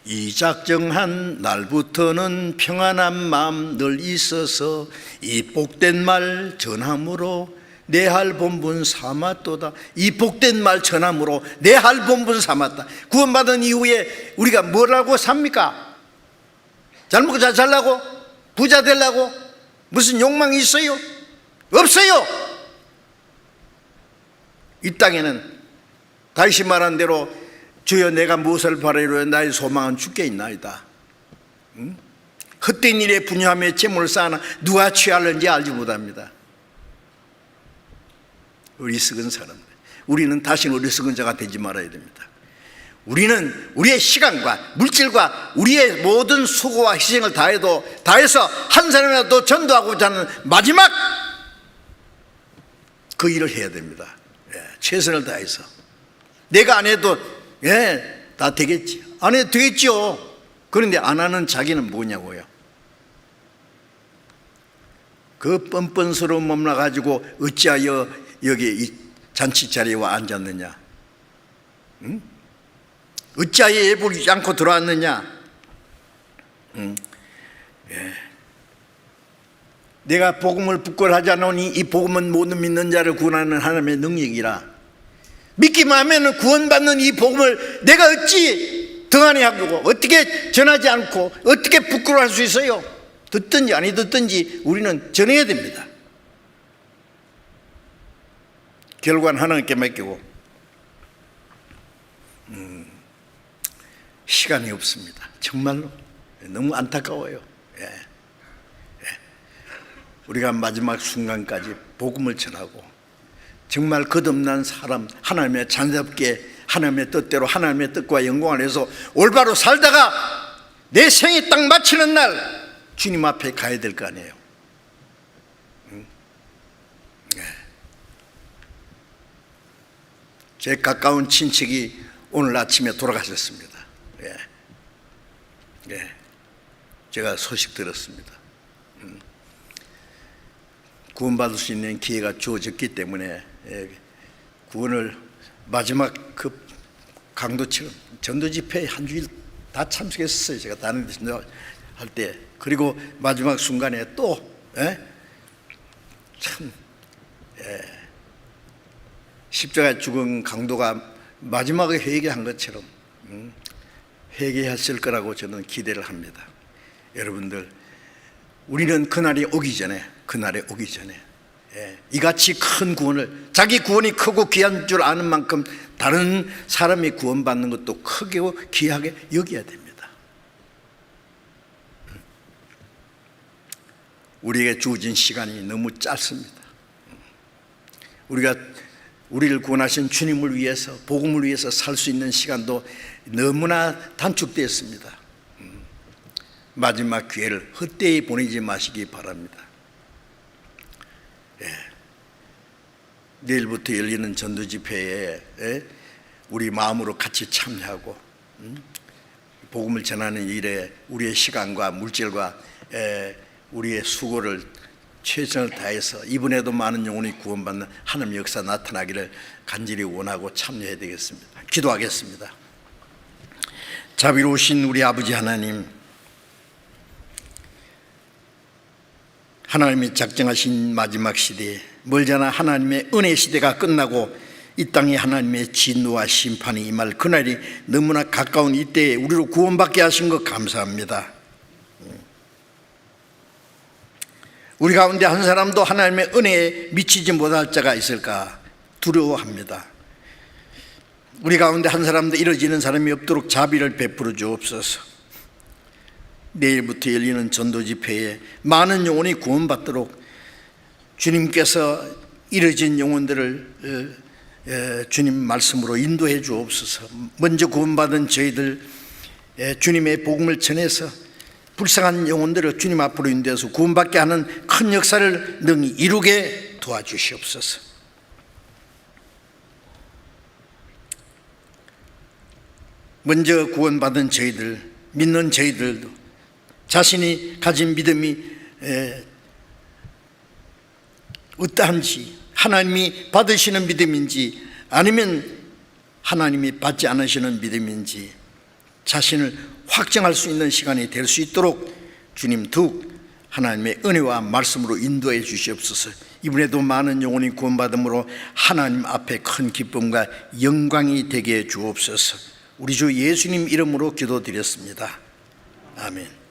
이 작정한 날부터는 평안한 마음 늘 있어서 이 복된 말 전함으로 내 할 본분 삼았도다. 이 복된 말 전함으로 내 할 본분 삼았다. 구원받은 이후에 우리가 뭐라고 삽니까? 잘 먹고 잘 살라고? 부자 되려고? 무슨 욕망이 있어요? 없어요. 이 땅에는 다시 말한 대로 주여 내가 무엇을 바라리로 나의 소망은 주께 있나이다. 헛된 일에 분유하며 재물을 쌓아나 누가 취하는지 알지 못합니다. 어리석은 사람들, 우리는 다시는 어리석은 자가 되지 말아야 됩니다. 우리는 우리의 시간과 물질과 우리의 모든 수고와 희생을 다해서 한 사람이라도 전도하고자 하는 마지막 그 일을 해야 됩니다. 최선을 다해서. 내가 안 해도 다 되겠지. 안 해도 되겠죠. 그런데 안 하는 자기는 뭐냐고요. 그 뻔뻔스러운 몸나 가지고 어찌하여 여기 이 잔치 자리에 와 앉았느냐? 응? 어찌하여 예불지 않고 들어왔느냐? 내가 복음을 부끄러워하지 않으니 이 복음은 모든 믿는 자를 구원하는 하나님의 능력이라. 믿기만 하면 구원받는 이 복음을 내가 어찌 등한히 하고 어떻게 전하지 않고 어떻게 부끄러워할 수 있어요? 듣든지 아니 듣든지 우리는 전해야 됩니다. 결과는 하나님께 맡기고 시간이 없습니다. 정말로 너무 안타까워요. 우리가 마지막 순간까지 복음을 전하고 정말 거듭난 사람, 하나님의 자녀답게 하나님의 뜻대로 하나님의 뜻과 영광을 위해서 올바로 살다가 내 생이 딱 마치는 날 주님 앞에 가야 될 거 아니에요. 제 가까운 친척이 오늘 아침에 돌아가셨습니다. 제가 소식 들었습니다. 구원받을 수 있는 기회가 주어졌기 때문에 구원을 마지막 그 강도처럼 전도 집회에 한 주일 다 참석했었어요. 제가 다른 데 할 때. 그리고 마지막 순간에 또 참 십자가에 죽은 강도가 마지막에 회개한 것처럼 회개했을 거라고 저는 기대를 합니다. 여러분들, 우리는 그날이 오기 전에 이같이 큰 구원을, 자기 구원이 크고 귀한 줄 아는 만큼 다른 사람이 구원받는 것도 크게 귀하게 여겨야 됩니다. 우리에게 주어진 시간이 너무 짧습니다. 우리를 구원하신 주님을 위해서, 복음을 위해서 살 수 있는 시간도 너무나 단축되었습니다. 마지막 기회를 헛되이 보내지 마시기 바랍니다. 내일부터 열리는 전도 집회에 우리 마음으로 같이 참여하고 복음을 전하는 일에 우리의 시간과 물질과 우리의 수고를 최선을 다해서 이번에도 많은 영혼이 구원받는 하나님의 역사 나타나기를 간절히 원하고 참여해야 되겠습니다. 기도하겠습니다. 자비로우신 우리 아버지 하나님, 하나님이 작정하신 마지막 시대에 멀잖아 하나님의 은혜 시대가 끝나고 이 땅에 하나님의 진노와 심판이 임할 그날이 너무나 가까운 이때에 우리로 구원받게 하신 것 감사합니다. 우리 가운데 한 사람도 하나님의 은혜에 미치지 못할 자가 있을까 두려워합니다. 우리 가운데 한 사람도 이뤄지는 사람이 없도록 자비를 베풀어 주옵소서. 내일부터 열리는 전도 집회에 많은 영혼이 구원받도록 주님께서 이뤄진 영혼들을 주님 말씀으로 인도해 주옵소서. 먼저 구원받은 저희들 주님의 복음을 전해서 불쌍한 영혼들을 주님 앞으로 인도해서 구원받게 하는 큰 역사를 능히 이루게 도와주시옵소서. 먼저 구원받은 저희들, 믿는 저희들도 자신이 가진 믿음이 어떠한지, 하나님이 받으시는 믿음인지 아니면 하나님이 받지 않으시는 믿음인지 자신을 확정할 수 있는 시간이 될 수 있도록 주님 더욱 하나님의 은혜와 말씀으로 인도해 주시옵소서. 이번에도 많은 영혼이 구원받음으로 하나님 앞에 큰 기쁨과 영광이 되게 해 주옵소서. 우리 주 예수님 이름으로 기도드렸습니다. 아멘.